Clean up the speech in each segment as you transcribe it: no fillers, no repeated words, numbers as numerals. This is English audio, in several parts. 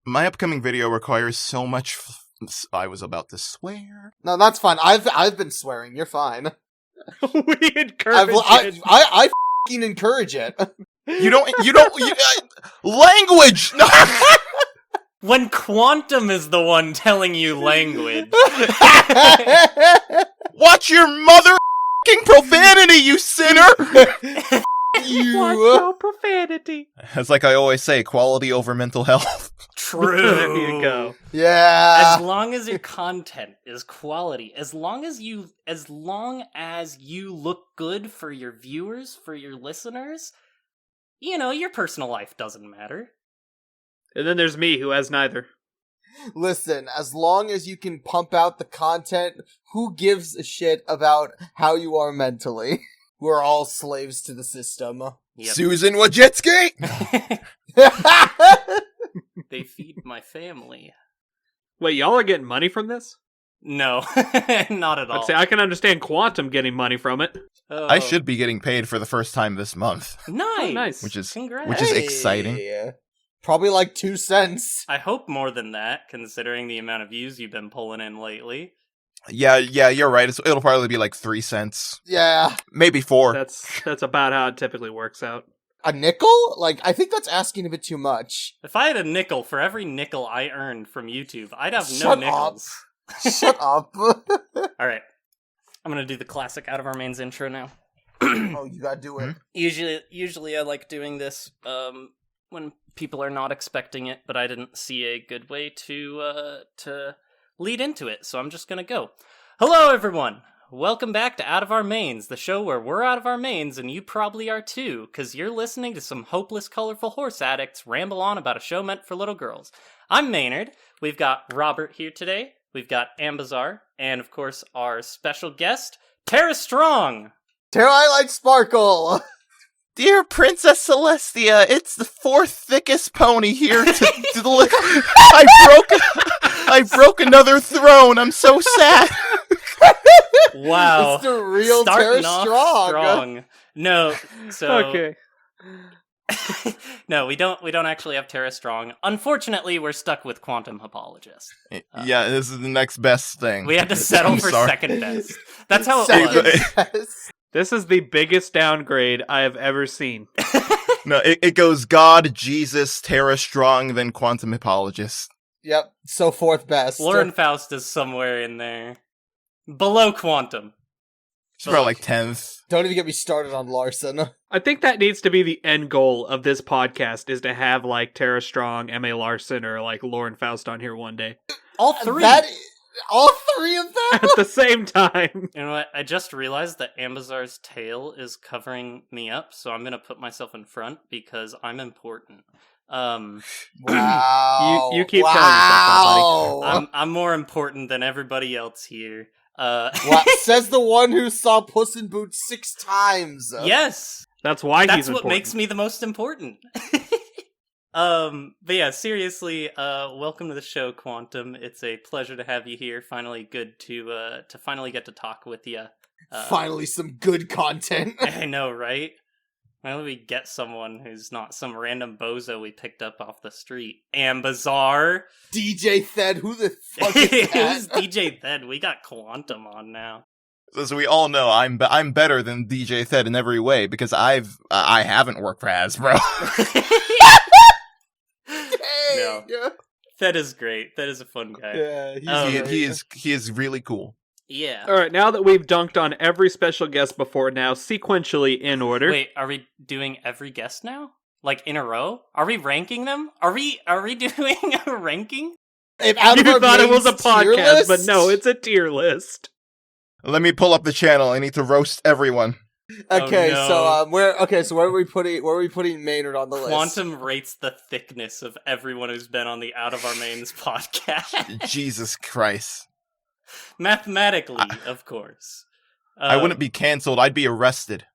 My upcoming video requires so much. I was about to swear. No, that's fine. I've been swearing. You're fine. We encourage it. I f***ing encourage it. You don't. Language. No. When Quantum is the one telling you language. Watch your mother-ing profanity, you sinner. Watch your profanity. It's like I always say, quality over mental health. True. There you go. Yeah. As long as your content is quality, as long as you look good for your viewers, for your listeners, your personal life doesn't matter. And then there's me, who has neither. Listen, as long as you can pump out the content, who gives a shit about how you are mentally? We're all slaves to the system. Yep. Susan Wojcicki. They feed my family. Wait, y'all are getting money from this? No, not at all. I'd say I can understand Quantum getting money from it. Oh. I should be getting paid for the first time this month. Nice. Oh, nice. Which is Congrats. exciting. Probably like 2 cents. I hope more than that, considering the amount of views you've been pulling in lately. Yeah, you're right. It'll probably be like 3 cents. Yeah. Maybe 4. That's about how it typically works out. A nickel? Like, I think that's asking a bit too much. If I had a nickel for every nickel I earned from YouTube, I'd have no Shut nickels. Shut up. Alright. I'm gonna do the classic Out of Our Mains intro now. Oh, you gotta do it. Usually I like doing this when people are not expecting it, but I didn't see a good way to lead into it, so I'm just gonna go. Hello, everyone! Welcome back to Out of Our Mains, the show where we're out of our mains, and you probably are too, because you're listening to some hopeless, colorful horse addicts ramble on about a show meant for little girls. I'm Maynard. We've got Robert here today. We've got Ambazar, and of course, our special guest, Tara Strong! Tara, I like Sparkle! Dear Princess Celestia, it's the 4th thickest pony here to deliver. I broke another throne. I'm so sad. Wow. It's the real Starting Tara off Strong. No, so... Okay. No, we don't actually have Tara Strong. Unfortunately, we're stuck with QuantumHippologist. Yeah, this is the next best thing. We had to settle I'm for sorry. second best. That's how it was. Yes. This is the biggest downgrade I have ever seen. No, it goes God, Jesus, Tara Strong, then QuantumHippologist. Yep, so 4th best. Lauren Faust is somewhere in there. Below Quantum. She's about like 10th. Don't even get me started on Larson. I think that needs to be the end goal of this podcast, is to have, like, Tara Strong, M.A. Larson, or, like, Lauren Faust on here one day. All three! All 3 of them? At the same time. You know what? I just realized that Ambazar's tail is covering me up, so I'm gonna put myself in front because I'm important. Wow. You keep telling yourself that, buddy. I'm more important than everybody else here. Says the one who saw Puss in Boots 6 times. Yes! That's why That's he's what important. makes me the most important. But yeah, seriously, welcome to the show, Quantum. It's a pleasure to have you here. Finally, good to finally get to talk with you. Finally, some good content. I know, right? Finally, we get someone who's not some random bozo we picked up off the street. Ambazar. DJ Thed, who the fuck is that? Who's DJ Thed? We got Quantum on now. As we all know, I'm better than DJ Thed in every way because I haven't worked for Hasbro. No. Thed is great. Thed is a fun guy. Yeah, he is really cool. Yeah. Alright, now that we've dunked on every special guest before now, sequentially in order. Wait, are we doing every guest now? Like in a row? Are we ranking them? Are we doing a ranking? You thought it was a podcast, but no, it's a tier list. Let me pull up the channel. I need to roast everyone. Okay, Oh, no. where are we putting Maynard on the list? Quantum rates the thickness of everyone who's been on the Out of Our Mains podcast. Jesus Christ. Mathematically, of course. I wouldn't be canceled. I'd be arrested.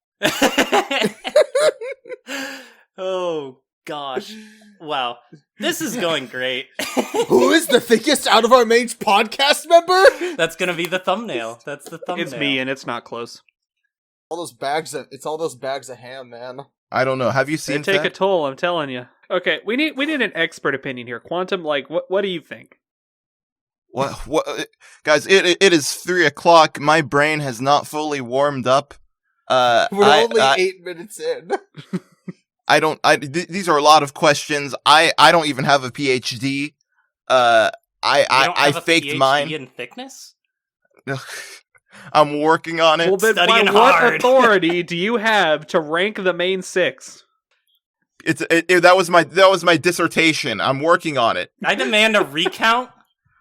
Oh, gosh. Wow. This is going great. Who is the thickest Out of Our Mains podcast member? That's gonna be the thumbnail. That's the thumbnail. It's me, and it's not close. It's all those bags of ham, man. I don't know. Have you They seen take a that? toll, I'm telling you. Okay, we need an expert opinion here. Quantum, like, what do you think? What, guys? It is 3:00. My brain has not fully warmed up. We're only 8 minutes in. These are a lot of questions. I don't even have a PhD. I faked PhD mine. in thickness? I'm working on it. Well, then Studying by what hard. authority do you have to rank the main 6? That was my dissertation. I'm working on it. I demand a recount.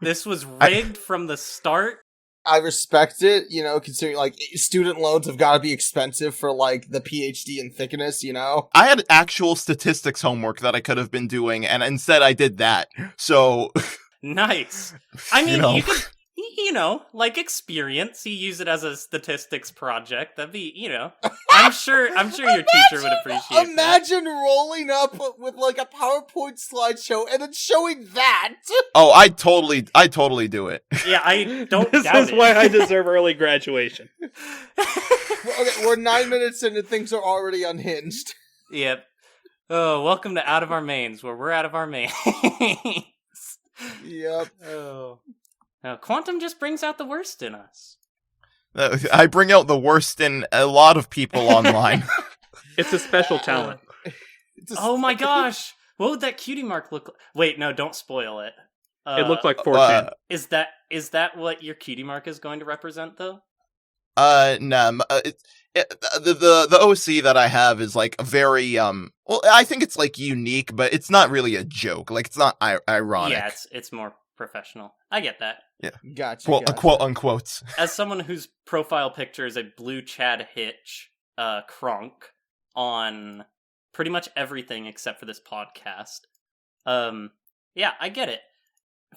This was rigged from the start. I respect it, you know, considering, like, student loans have got to be expensive for, like, the PhD in thickness, you know? I had actual statistics homework that I could have been doing, and instead I did that. So, Nice. I mean, You know. you could, like experience. You use it as a statistics project. That'd be, I'm sure your teacher would appreciate that. Imagine rolling up with, like, a PowerPoint slideshow and then showing that! oh, I totally do it. Yeah, I don't This doubt is it. why I deserve early graduation. Okay, we're 9 minutes in and things are already unhinged. Yep. Oh, welcome to Out of Our Mains, where we're out of our mains. Yep. Oh. Now, Quantum just brings out the worst in us. I bring out the worst in a lot of people online. It's a special talent. Oh my gosh! What would that cutie mark look like? Wait, no, don't spoil it. It looked like 4chan. Is that what your cutie mark is going to represent, though? No, the OC that I have is like a very well, I think it's like unique, but it's not really a joke. Like it's not ironic. Yeah, it's more professional. I get that. Yeah, Gotcha. quote unquote. As someone whose profile picture is a blue Chad Hitch, Kronk on pretty much everything except for this podcast. Yeah, I get it.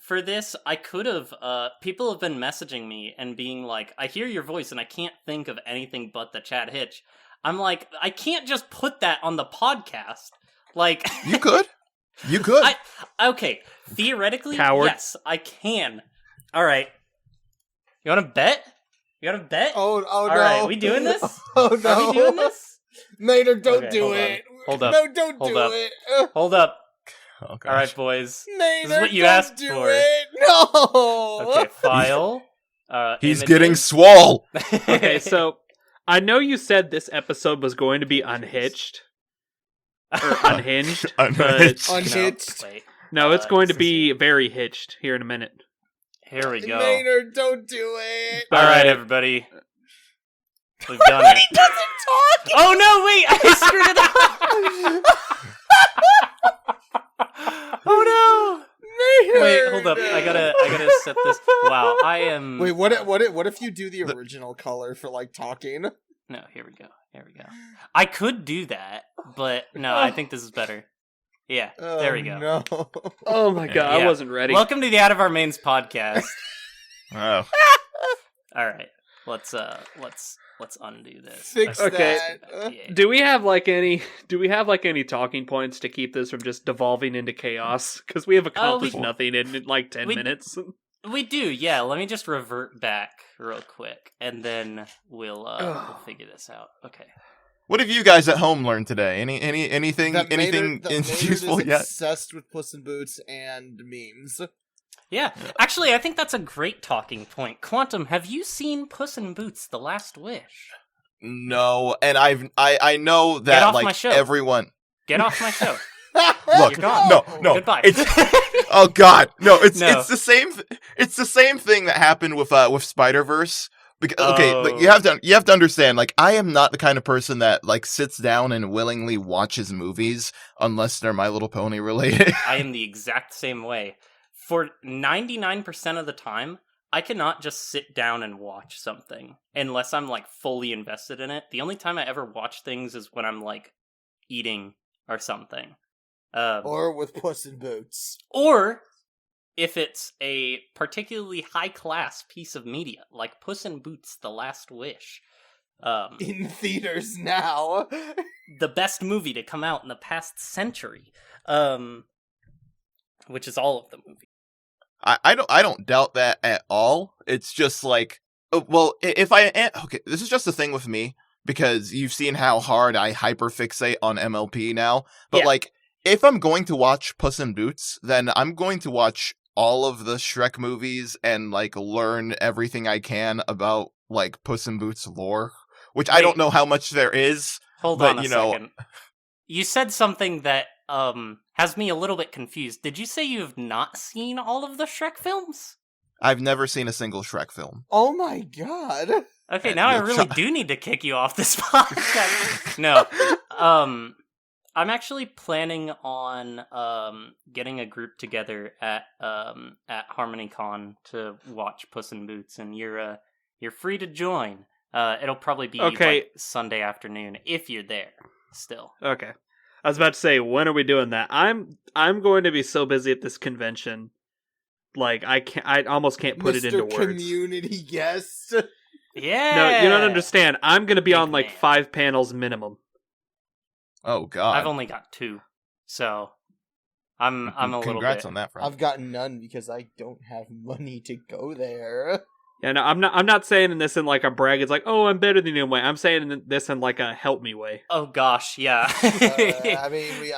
For this, I could have, people have been messaging me and being like, I hear your voice and I can't think of anything but the Chad Hitch. I'm like, I can't just put that on the podcast. Like... You could. Okay, theoretically, Coward. yes, I can. Alright. You wanna bet? Oh no. Alright, we doing this? Oh no. Are we doing this? Maynard, don't Okay, do hold on. it. Hold up. No, don't Hold do up. it. Hold up. Oh, gosh. Alright, boys. Maynard, what you don't asked do for. it. No. Okay, file. He's images. getting swole. Okay, so I know you said this episode was going to be unhitched. Or unhinged. Unhinged. But Unhitched. No, wait. no, it's going to this be very hitched here in a minute. Here we go. Maynard, don't do it. Alright, everybody. We've done it. He doesn't talk. Oh no, wait! I screwed it up! Oh no! Maynard. Wait, hold up. I gotta set this. Wow, I am. Wait, what if you do the original color for, like, talking? No, here we go. I could do that, but no, I think this is better. Yeah, there we go. No. Oh my god, Yeah. I wasn't ready. Welcome to the Out of Our Mains podcast. Oh. All right, let's undo this. Fix Okay. that. Yeah. Do we have like any talking points to keep this from just devolving into chaos? Because we have accomplished nothing in like 10 minutes. We do, yeah. Let me just revert back real quick, and then we'll figure this out. Okay. What have you guys at home learned today? Anything That Maynard useful is yet? obsessed with Puss in Boots and memes. Yeah, actually, I think that's a great talking point. Quantum, have you seen Puss in Boots: The Last Wish? No, and I know Get that off like my show. everyone. Get off my show. Look, You're gone. no, Goodbye. It's oh god, no, it's No. it's the same. It's the same thing that happened with Spider-Verse. Okay, like, Oh. you have to understand. Like, I am not the kind of person that like sits down and willingly watches movies unless they're My Little Pony related. I am the exact same way. For 99% of the time, I cannot just sit down and watch something unless I'm like fully invested in it. The only time I ever watch things is when I'm like eating or something. Or with Puss in Boots. Or if it's a particularly high-class piece of media, like Puss in Boots: The Last Wish. In theaters now. The best movie to come out in the past century. Which is all of the movies. I don't doubt that at all. It's just like, well, if I okay, this is just the thing with me. because you've seen how hard I hyperfixate on MLP now. But Yeah. like, if I'm going to watch Puss in Boots, then I'm going to watch all of the Shrek movies and like learn everything I can about like Puss in Boots lore, which I Wait. don't know how much there is. Hold But, on a you know- second. You said something that has me a little bit confused. Did you say you have not seen all of the Shrek films? I've never seen a single Shrek film. Oh my god. Okay, now I you're really do need to kick you off this podcast. No. I'm actually planning on getting a group together at HarmonyCon to watch Puss in Boots, and you're free to join. It'll probably be like Sunday afternoon if you're there still. Okay. I was about to say, when are we doing that? I'm going to be so busy at this convention. Like, I almost can't put it into Mr. words. Community guest. Yeah. No, you don't understand. I'm going to be Big on like man. 5 panels minimum. Oh god. I've only got 2, so I'm a little Congrats bit. on that front. I've got none because I don't have money to go there. Yeah, no, I'm not saying this in like a brag. It's like, oh, I'm better than you way. I'm saying this in like a help me way. Oh gosh, yeah. I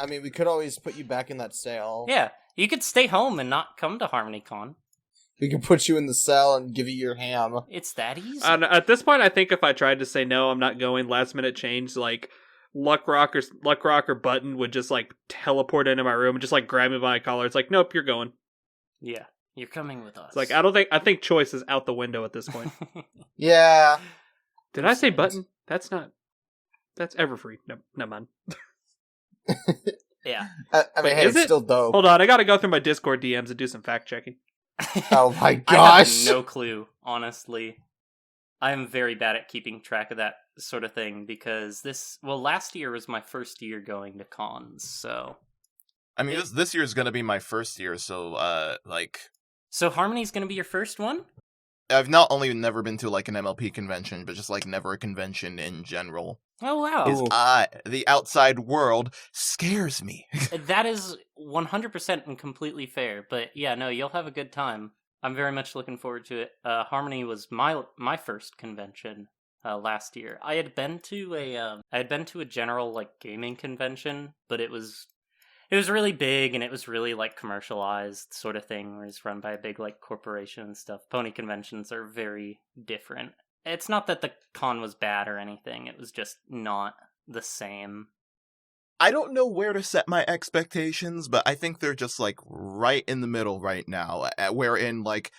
mean, we could always put you back in that sale. Yeah, you could stay home and not come to HarmonyCon. We could put you in the cell and give you your ham. It's that easy. At this point, I think if I tried to say no, I'm not going, last minute change, like Luck Rock or Button would just like teleport into my room and just like grab me by my collar. It's like, nope, you're going. Yeah, you're coming with us. It's like, I think choice is out the window at this point. Yeah. Did I say Button? That's Everfree. No, never mind. Yeah. I mean, Wait, hey, is it's it? still dope. Hold on, I gotta go through my Discord DMs and do some fact checking. Oh my I gosh. have no clue, honestly. I'm very bad at keeping track of that sort of thing because last year was my first year going to cons, so. I mean, this year is going to be my first year, so like So Harmony's gonna be your first one? I've not only never been to like an MLP convention, but just like never a convention in general. Oh wow. The outside world scares me. That is 100% and completely fair, but yeah, no, you'll have a good time. I'm very much looking forward to it. Harmony was my first convention last year. I had been to a general like gaming convention, but it was really big and it was really like commercialized sort of thing, where it's run by a big like corporation and stuff. Pony conventions are very different. It's not that the con was bad or anything, it was just not the same. I don't know where to set my expectations, but I think they're just like right in the middle right now, wherein like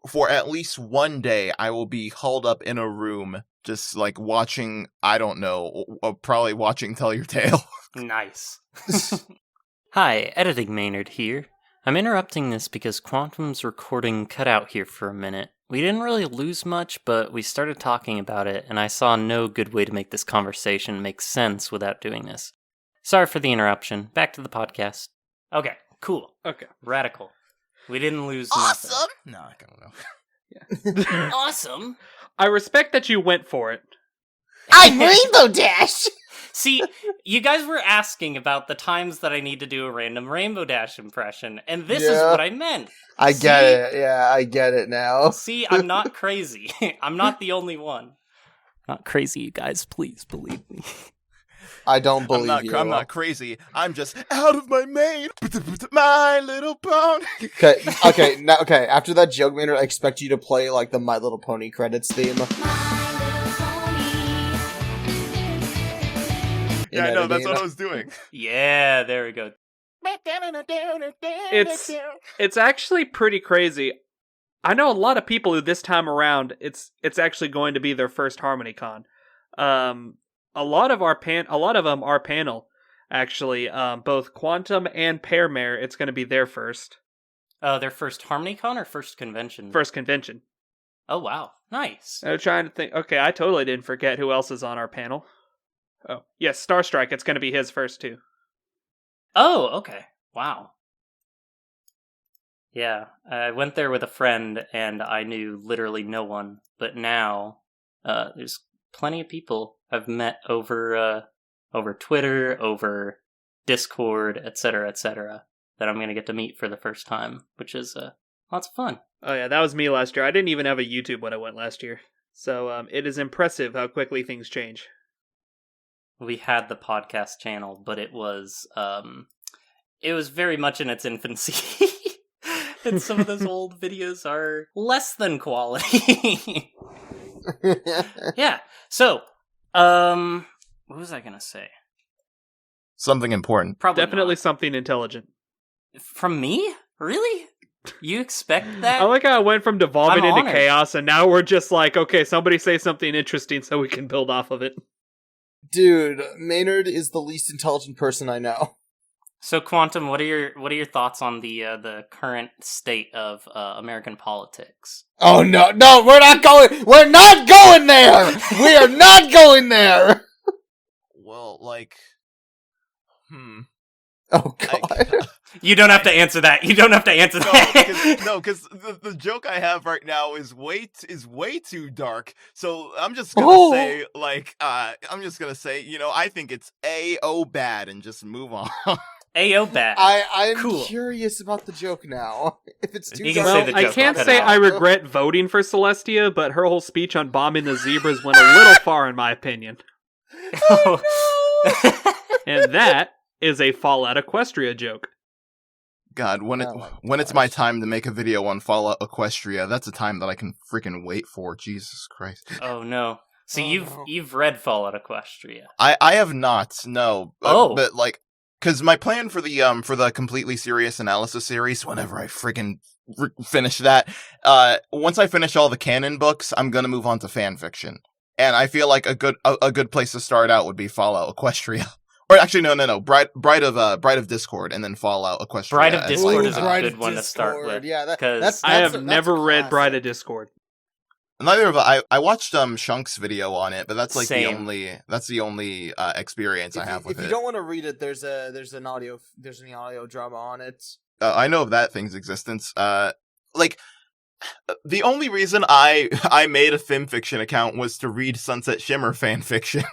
for at least one day I will be hauled up in a room just like watching, I don't know, probably watching Tell Your Tale. Nice. Hi, Editing Maynard here. I'm interrupting this because Quantum's recording cut out here for a minute. We didn't really lose much, but we started talking about it, and I saw no good way to make this conversation make sense without doing this. Sorry for the interruption. Back to the podcast. Okay, cool. Okay. Radical. We didn't lose Awesome! nothing. No, I don't know. Awesome! I respect that you went for it. I'm Rainbow Dash! See, you guys were asking about the times that I need to do a random Rainbow Dash impression, and this is Yeah. what I meant. I See? get it. Yeah, I get it now. See, I'm not crazy. I'm not the only one. Not crazy, you guys. Please believe me. I don't believe you. I'm not crazy. I'm just out of my main. My Little Pony. Okay. Now, after that joke, Maynard, I expect you to play like the My Little Pony credits theme. Yeah, I know. That's what I was doing. Yeah, there we go. It's actually pretty crazy. I know a lot of people who this time around it's actually going to be their first HarmonyCon. A lot of them are panel actually. Both Quantum and Pearmare, it's going to be their first. Their first HarmonyCon or first convention? First convention. Oh wow, nice. I'm trying to think. Okay, I totally didn't forget who else is on our panel. Oh yes, Starstrike. It's going to be his first too. Oh, okay. Wow. Yeah, I went there with a friend, and I knew literally no one. But now, there's plenty of people I've met over Twitter, over Discord, etc., that I'm going to get to meet for the first time, which is lots of fun. Oh yeah, that was me last year. I didn't even have a YouTube when I went last year. So it is impressive how quickly things change. We had the podcast channel, but it was very much in its infancy. And some of those old videos are less than quality. Yeah. So, what was I gonna say? Something important. Probably Definitely not. something intelligent. From me? Really? You expect that? I like how it went from devolving I'm into honored. chaos, and now we're just like, okay, somebody say something interesting so we can build off of it. Dude, Maynard is the least intelligent person I know. So, Quantum, what are your thoughts on the current state of American politics? Oh no, we're not going there! We are not going there! Well, like, Oh god. You don't have to answer that. You don't have to answer that. Because the joke I have right now is way too dark. So I'm just gonna say, like, I think it's A.O. bad and just move on. Ayo bad. I'm Cool. curious about the joke now. If it's too You can dark, say the I joke, can't I'll cut say it out. I regret voting for Celestia, but her whole speech on bombing the zebras went a little far in my opinion. And that is a Fallout Equestria joke. God, when Oh my it's my time to make a video on Fallout Equestria, that's a time that I can freaking wait for. Jesus Christ. Oh no. So Oh, no. you've read Fallout Equestria. I have not, no. Oh. But like, because my plan for the completely serious analysis series, whenever I freaking finish that, once I finish all the canon books, I'm gonna move on to fanfiction, and I feel like a good place to start out would be Fallout Equestria, or actually no, Bride of Discord, and then Fallout Equestria. Bride of as, Discord like, is a Bride good of one to start Discord. with. Yeah, Because I have that's never a read Bride classic. of Discord. Neither of I watched Shunk's video on it, but that's like Same. the only experience I have with If it. you don't want to read it, there's an audio drama on it. I know of that thing's existence. Like, the only reason I made a fanfiction account was to read Sunset Shimmer fanfiction.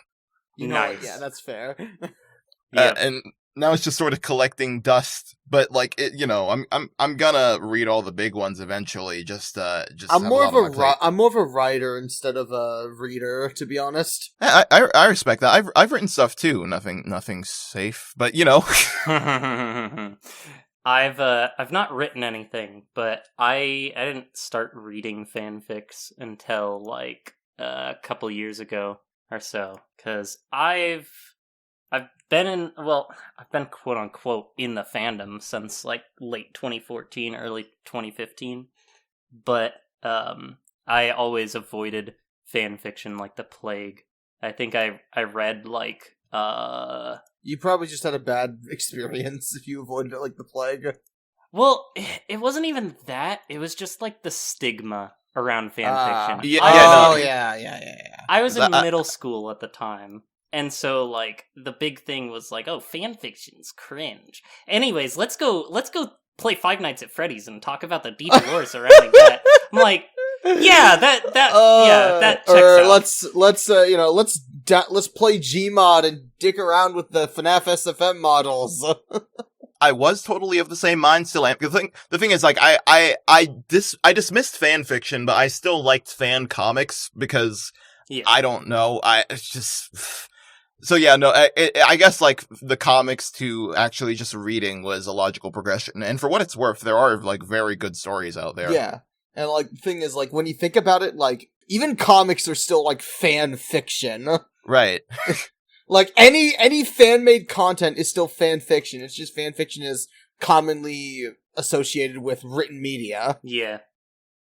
You know what? Nice. Yeah, that's fair. Yeah. And now it's just sort of collecting dust. But like, I'm gonna read all the big ones eventually. Just I'm have more a of lot on my plate. I'm more of a writer instead of a reader, to be honest. I respect that. I've written stuff too. Nothing safe, but I've not written anything, but I didn't start reading fanfics until like a couple years ago or so, because I've been quote unquote in the fandom since like late 2014, early 2015, but I always avoided fanfiction like the plague. I think I read like You probably just had a bad experience if you avoided it like the plague. well, it wasn't even that. It was just like the stigma around fanfiction. I was in middle school at the time. And so, like, the big thing was like, oh, fanfiction's cringe. Anyways, let's go play Five Nights at Freddy's and talk about the deep lore surrounding that. I'm like, yeah, that checks or out. let's play Gmod and dick around with the FNAF SFM models. I was totally of the same mind. Still am. The thing is, like, I dismissed fan fiction, but I still liked fan comics because I don't know. It's just. So yeah, no. I guess like the comics to actually just reading was a logical progression, and for what it's worth, there are like very good stories out there. Yeah, and like the thing is, like when you think about it, like even comics are still like fan fiction. Right. Like any fan made content is still fan fiction. It's just fan fiction is commonly associated with written media. Yeah,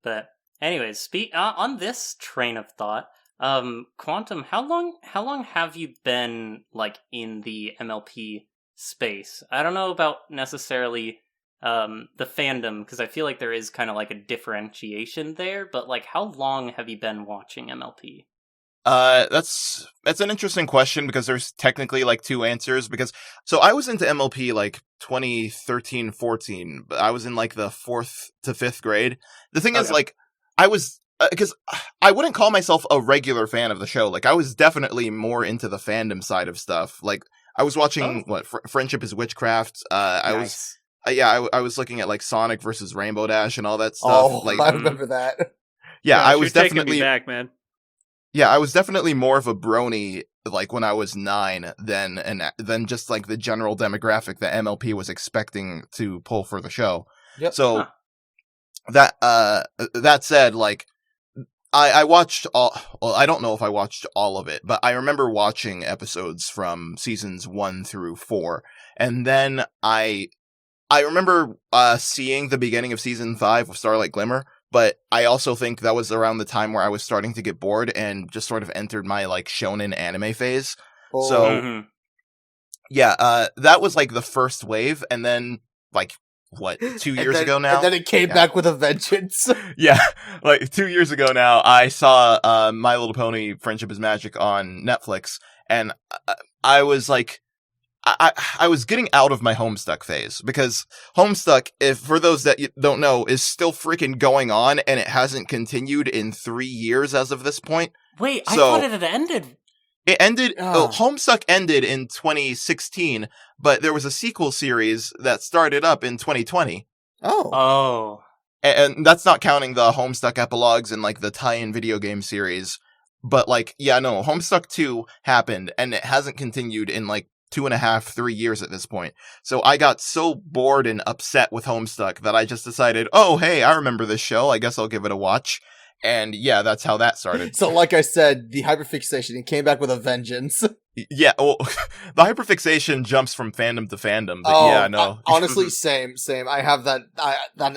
but anyways, on this train of thought, Quantum, how long have you been like in the MLP space? I don't know about necessarily the fandom, because I feel like there is kind of like a differentiation there, but like how long have you been watching MLP? That's an interesting question because there's technically like two answers so I was into MLP like 2013-14, but I was in like the 4th to 5th grade. The thing is like I was because I wouldn't call myself a regular fan of the show. Like I was definitely more into the fandom side of stuff. Like I was watching Friendship is Witchcraft. Nice. I was looking at like Sonic versus Rainbow Dash and all that stuff. Oh, like I remember that. I Gosh, was you're taking definitely me back, man. Yeah, I was definitely more of a brony like when I was 9 than just like the general demographic that MLP was expecting to pull for the show. Yep. So that said, like I watched all. Well, I don't know if I watched all of it, but I remember watching episodes from seasons 1 through 4, and then I remember seeing the beginning of season 5 of Starlight Glimmer. But I also think that was around the time where I was starting to get bored and just sort of entered my like shonen anime phase. Oh. So yeah, that was like the first wave, and then like what 2 years ago now, and then it came back with a vengeance. Yeah, like 2 years ago now, I saw My Little Pony: Friendship is Magic on Netflix, and I was like. I was getting out of my Homestuck phase, because Homestuck, if for those that don't know, is still freaking going on, and it hasn't continued in 3 years as of this point. Wait, I So- thought it had ended. It ended. Oh. Homestuck ended in 2016, but there was a sequel series that started up in 2020, Oh. Oh. and that's not counting the Homestuck epilogues and like the tie-in video game series. But like, yeah, no, Homestuck 2 happened, and it hasn't continued in like 2.5, 3 years at this point. So I got so bored and upset with Homestuck that I just decided, oh, hey, I remember this show. I guess I'll give it a watch. And yeah, that's how that started. So like I said, the hyperfixation, it came back with a vengeance. Yeah, well, the hyperfixation jumps from fandom to fandom, but yeah, no. Honestly, same. I have that,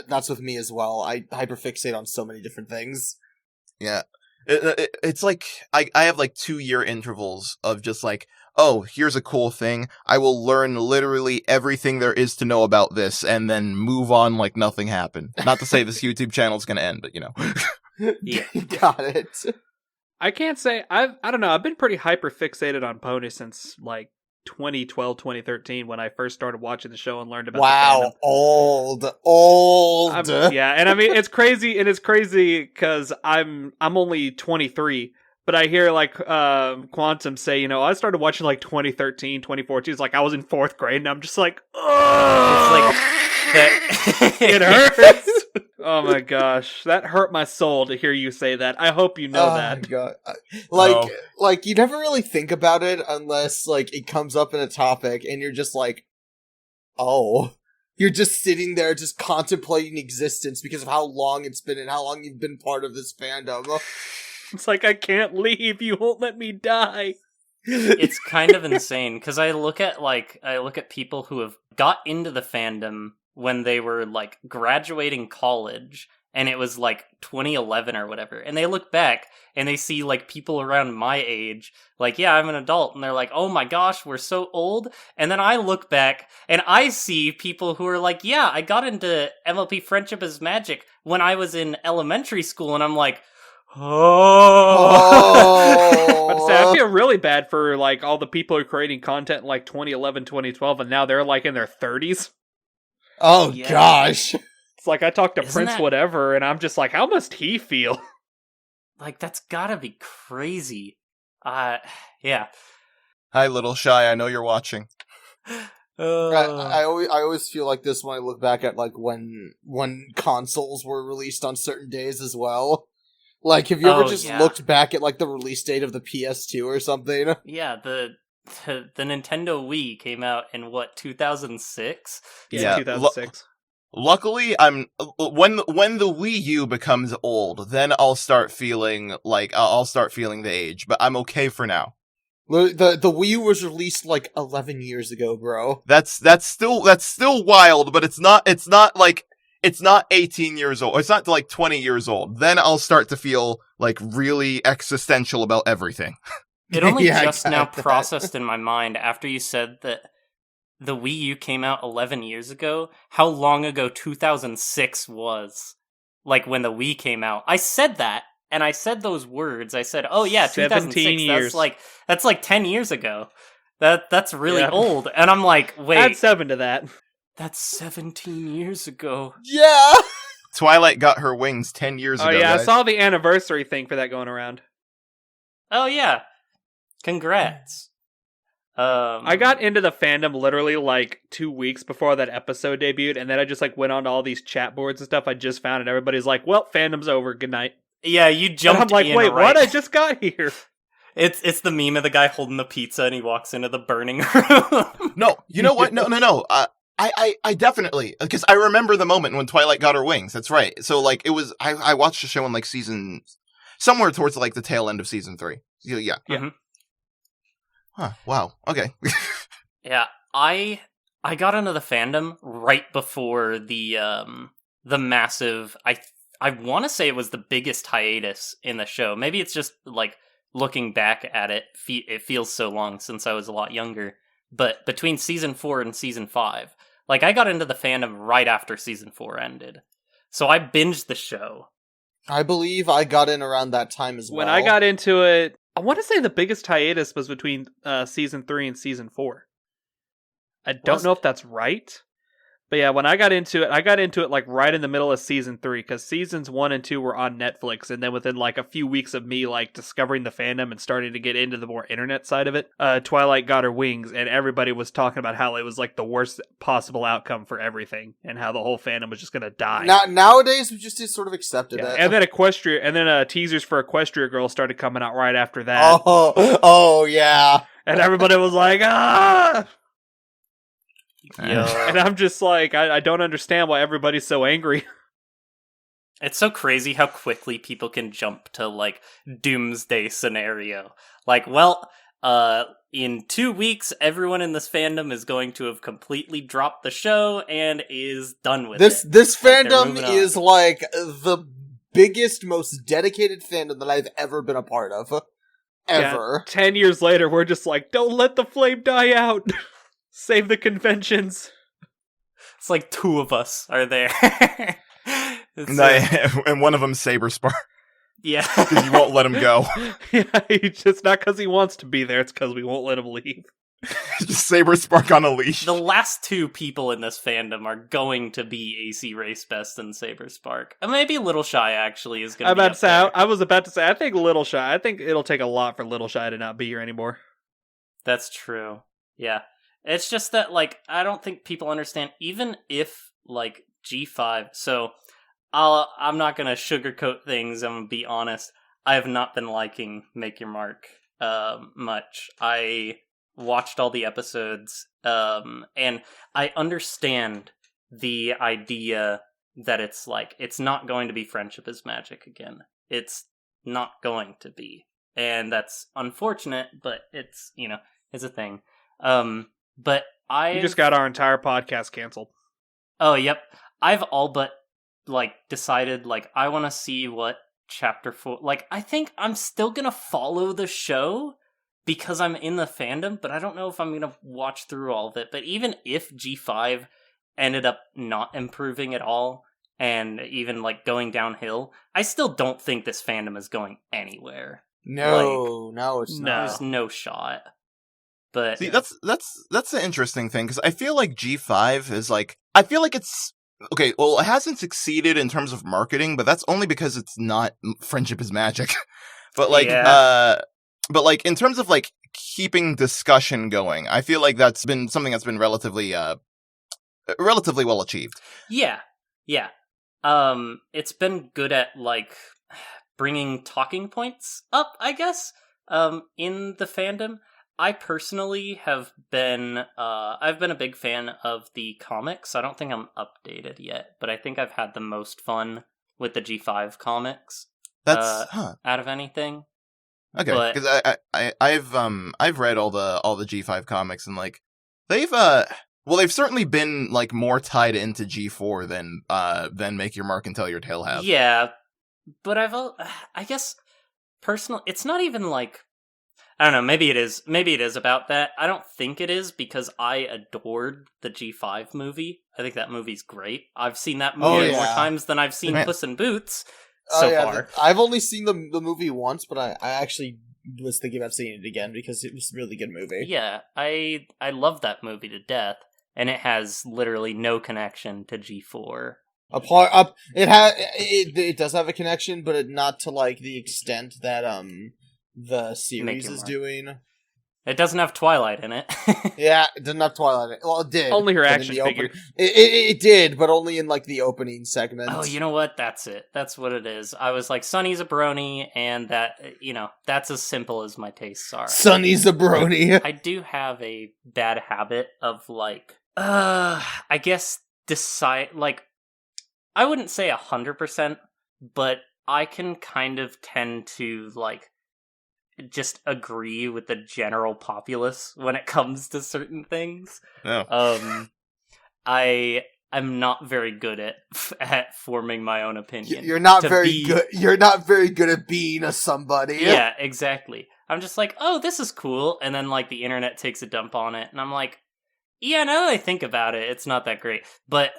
that's with me as well. I hyperfixate on so many different things. Yeah. It's like, I have like 2-year intervals of just like, oh, here's a cool thing. I will learn literally everything there is to know about this and then move on like nothing happened. Not to say this YouTube channel is going to end, but you know. Yeah. Got it. I can't say I don't know. I've been pretty hyper fixated on Pony since like 2012, 2013 when I first started watching the show and learned about the fandom. Old. Yeah, and I mean it's crazy because I'm only 23, but I hear like Quantum say, I started watching like 2013, 2014. It's like I was in 4th grade, and I'm just like, oh, It's like that. it hurts. Oh my gosh, that hurt my soul to hear you say that. I hope you know Oh that. my God. Oh. Like you never really think about it unless like it comes up in a topic and you're just like, oh, you're just sitting there just contemplating existence because of how long it's been and how long you've been part of this fandom. It's like I can't leave. You won't let me die. It's kind of insane because I look at people who have got into the fandom when they were like graduating college, and it was like 2011 or whatever, and they look back and they see like people around my age like, yeah, I'm an adult, and they're like, oh my gosh, we're so old. And then I look back and I see people who are like, yeah, I got into MLP Friendship is Magic when I was in elementary school, and I'm like, I'd say I feel really bad for like all the people who are creating content in like 2011, 2012, and now they're like in their 30s. Oh Yeah. gosh. It's like I talked to Isn't Prince that- whatever, and I'm just like, how must he feel? like that's gotta be crazy. Yeah. Hi, Little Shy. I know you're watching. I always feel like this when I look back at like when consoles were released on certain days as well. Like, have you ever just looked back at like the release date of the PS2 or something? Yeah, the Nintendo Wii came out in what, 2006? Yeah, 2006. Luckily, when the Wii U becomes old, then I'll start feeling the age, but I'm okay for now. The Wii U was released like 11 years ago, bro. That's still wild, but it's not like it's not 18 years old. It's not like 20 years old. Then I'll start to feel like really existential about everything. It only Yeah, I just got now that. processed in my mind after you said that the Wii U came out 11 years ago, how long ago 2006 was. Like when the Wii came out. I said that, and I said those words. I said, oh yeah, 17 2006, years. that's like 10 years ago. That's really Yeah. old. And I'm like, wait, Add 7 to that. that's 17 years ago. Yeah. Twilight got her wings 10 years Oh ago. yeah, I guys. saw the anniversary thing for that going around. Oh yeah. Congrats. I got into the fandom literally like 2 weeks before that episode debuted, and then I just like went on to all these chat boards and stuff I just found, and everybody's like, well, fandom's over, good night. Yeah, you jumped. And I'm like, in wait, right. what? I just got here. It's the meme of the guy holding the pizza and he walks into the burning room. No, you know what? No. I definitely, because I remember the moment when Twilight got her wings. That's right. So, like, it was, I watched the show in, like, somewhere towards, like, the tail end of season 3. Yeah. Mm-hmm. Huh, wow. Okay. Yeah, I got into the fandom right before the massive, I want to say it was the biggest hiatus in the show. Maybe it's just, like, looking back at it, it feels so long since I was a lot younger. But between season 4 and season 5, like, I got into the fandom right after season 4 ended. So I binged the show. I believe I got in around that time as well. When I got into it, I want to say the biggest hiatus was between season 3 and season 4. I don't know if that's right. But yeah, when I got into it like right in the middle of season 3, because seasons 1 and 2 were on Netflix, and then within like a few weeks of me like discovering the fandom and starting to get into the more internet side of it, Twilight got her wings, and everybody was talking about how it was like the worst possible outcome for everything, and how the whole fandom was just gonna die. Nowadays, we just sort of accepted it. And then teasers for Equestria Girls started coming out right after that. Oh yeah. And everybody was like, ah! Yeah. And I'm just like, I don't understand why everybody's so angry. It's so crazy how quickly people can jump to, like, doomsday scenario. Like, well, in 2 weeks, everyone in this fandom is going to have completely dropped the show and is done with it. This fandom is, like, the biggest, most dedicated fandom that I've ever been a part of. Ever. Yeah, 10 years later, we're just like, don't let the flame die out! Save the conventions. It's like 2 of us are there. And one of them's Saberspark. Yeah. Because you won't let him go. Yeah, he's just not because he wants to be there, it's because we won't let him leave. Just Saberspark on a leash. The last 2 people in this fandom are going to be AC Race Best and Saberspark. Maybe Little Shy actually is going to be up there. I was about to say, I think Little Shy, I think it'll take a lot for Little Shy to not be here anymore. That's true. Yeah. It's just that, like, I don't think people understand, even if, like, G5, so I'm not gonna sugarcoat things, I'm gonna be honest, I have not been liking Make Your Mark much. I watched all the episodes, and I understand the idea that it's, like, it's not going to be Friendship is Magic again. It's not going to be. And that's unfortunate, but it's, you know, it's a thing. But You just got our entire podcast canceled. Oh, yep. I've all but, like, decided, like, I want to see what chapter 4... Like, I think I'm still gonna follow the show because I'm in the fandom, but I don't know if I'm gonna watch through all of it. But even if G5 ended up not improving at all, and even, like, going downhill, I still don't think this fandom is going anywhere. No, it's not. There's no shot. But see, that's the interesting thing, because I feel like G5 is like, I feel like it's okay. Well, it hasn't succeeded in terms of marketing, but that's only because it's not Friendship is Magic. But like, but like in terms of like keeping discussion going, I feel like that's been something that's been relatively well achieved. Yeah. It's been good at, like, bringing talking points up, I guess. In the fandom. I personally have been, I've been a big fan of the comics. I don't think I'm updated yet, but I think I've had the most fun with the G5 comics. That's out of anything. Okay, because I've read all the G5 comics, and like they've certainly been like more tied into G4 than Make Your Mark and Tell Your Tale have. Yeah, but I guess personal. It's not even like. I don't know, maybe it is about that. I don't think it is, because I adored the G5 movie. I think that movie's great. I've seen that movie more times than I've seen Puss in Boots so far. I've only seen the movie once, but I actually was thinking about seeing it again, because it was a really good movie. Yeah, I love that movie to death, and it has literally no connection to G4. It does have a connection, but not to, like, the extent that the series is doing. It doesn't have Twilight in it. Yeah, it doesn't have Twilight in it. Well, it did. Only her action figure. It did, but only in, like, the opening segment. Oh, you know what? That's it. That's what it is. I was like, Sunny's a brony, and that, that's as simple as my tastes are. Sunny's a brony. I do have a bad habit of, like, I guess I wouldn't say 100%, but I can kind of tend to, like, just agree with the general populace when it comes to certain things. Oh. I'm not very good at forming my own opinion. You're not very good. You're not very good at being a somebody. Yeah, exactly. I'm just like, oh, this is cool, and then, like, the internet takes a dump on it, and I'm like, yeah, now that I think about it, it's not that great. But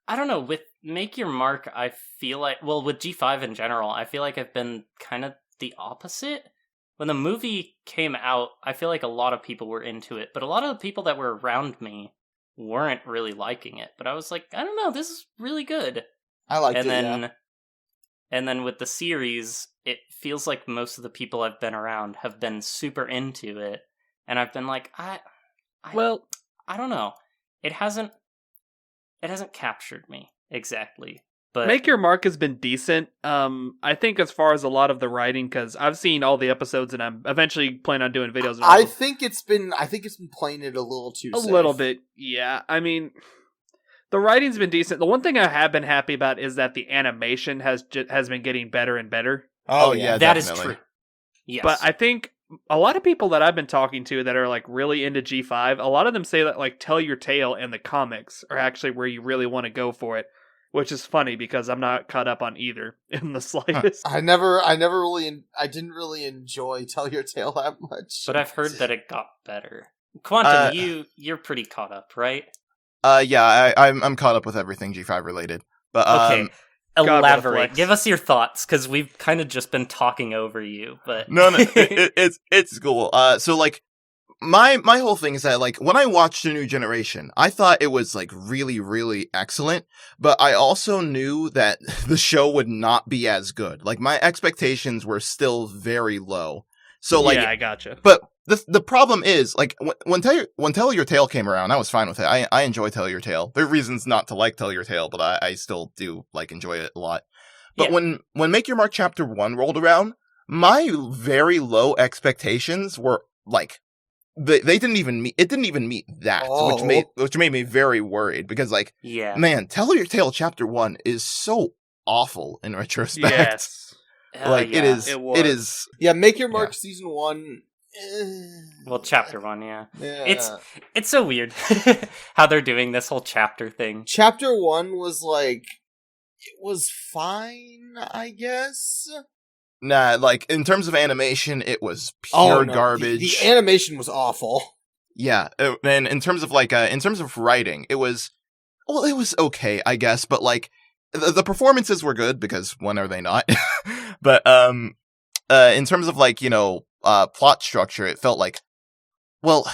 I don't know, with Make Your Mark, I feel like, well, with G5 in general, I feel like I've been kind of the opposite. When the movie came out, I feel like a lot of people were into it, but a lot of the people that were around me weren't really liking it. But I was like, I don't know, this is really good. I liked it, yeah. And then with the series, it feels like most of the people I've been around have been super into it, and I've been like, I don't know. It hasn't captured me exactly. But Make Your Mark has been decent. I think as far as a lot of the writing, because I've seen all the episodes, and I'm eventually planning on doing videos. I think it's been playing it a little too safe. A little bit, yeah. I mean, the writing's been decent. The one thing I have been happy about is that the animation has been getting better and better. Oh yeah, that definitely. is true. Yes, but I think a lot of people that I've been talking to that are like really into G5, a lot of them say that like Tell Your Tale and the comics are actually where you really want to go for it. Which is funny because I'm not caught up on either in the slightest. I didn't really enjoy Tell Your Tale that much. But I've heard that it got better. Quantum, you're pretty caught up, right? Yeah, I'm caught up with everything G5 related. But okay, elaborate. Give us your thoughts, because we've kind of just been talking over you. But no, it's cool. So like. My whole thing is that, like, when I watched The New Generation, I thought it was, like, really, really excellent, but I also knew that the show would not be as good. Like, my expectations were still very low. So, like... Yeah, I gotcha. But the problem is, like, when Tell Your Tale came around, I was fine with it. I enjoy Tell Your Tale. There are reasons not to like Tell Your Tale, but I still do, like, enjoy it a lot. But when Make Your Mark Chapter 1 rolled around, my very low expectations were, like... It didn't even meet that, which made me very worried because, like, man, Tell Your Tale Chapter 1 is so awful in retrospect. Yes. Like, it is. Yeah, Make Your Mark Season 1. Well, Chapter 1, yeah. It's so weird how they're doing this whole chapter thing. Chapter 1 was, like, it was fine, I guess. Nah, like, in terms of animation, it was pure garbage. The animation was awful. Yeah, and in terms of, like, in terms of writing, it was okay, I guess, but, like, the performances were good, because when are they not? But, in terms of, like, plot structure, it felt like, well,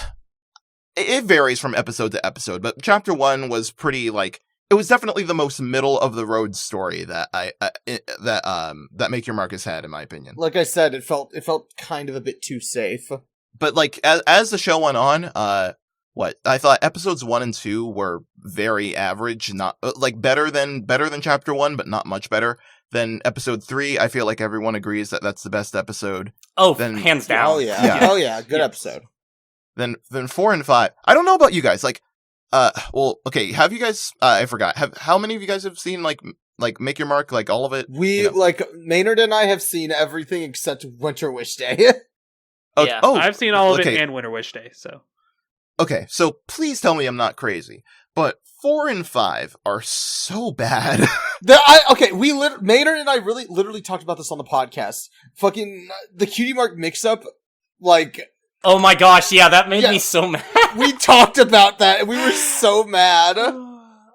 it varies from episode to episode, but Chapter 1 was pretty, like, it was definitely the most middle of the road story that that Make Your Mark has had, in my opinion. Like I said, it felt kind of a bit too safe. But like as the show went on, I thought episodes 1 and 2 were very average, not like better than Chapter 1, but not much better. Then episode 3, I feel like everyone agrees that that's the best episode. Oh, then, hands down. Oh yeah, good episode. Then 4 and 5. I don't know about you guys, like. Well, okay, have you guys, I forgot, how many of you guys have seen, like Make Your Mark, like, all of it? Like, Maynard and I have seen everything except Winter Wish Day. Okay. Yeah, I've seen all of it and Winter Wish Day, so. Okay, so please tell me I'm not crazy, but 4 and 5 are so bad. Maynard and I literally talked about this on the podcast. Fucking, the Cutie Mark mix-up, like... Oh my gosh, yeah, that made me so mad. We talked about that, and we were so mad.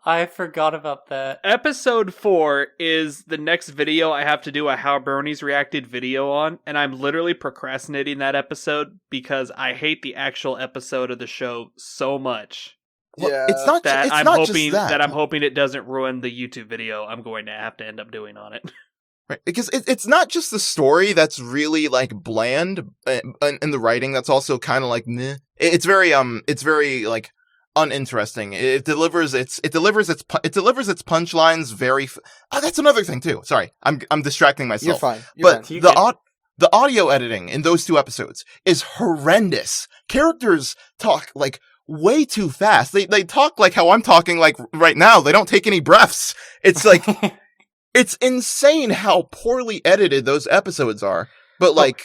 I forgot about that. Episode 4 is the next video I have to do a How Bronies Reacted video on, and I'm literally procrastinating that episode because I hate the actual episode of the show so much. Yeah, it's not that it's I'm not hoping just that. I'm hoping it doesn't ruin the YouTube video I'm going to have to end up doing on it. Right, because it's not just the story that's really like bland, and the writing that's also kind of like meh. It's very like uninteresting. It delivers its punchlines very. That's another thing too. Sorry, I'm distracting myself. You're fine. But the audio editing in those 2 episodes is horrendous. Characters talk like way too fast. They talk like how I'm talking like right now. They don't take any breaths. It's like. It's insane how poorly edited those episodes are. But like,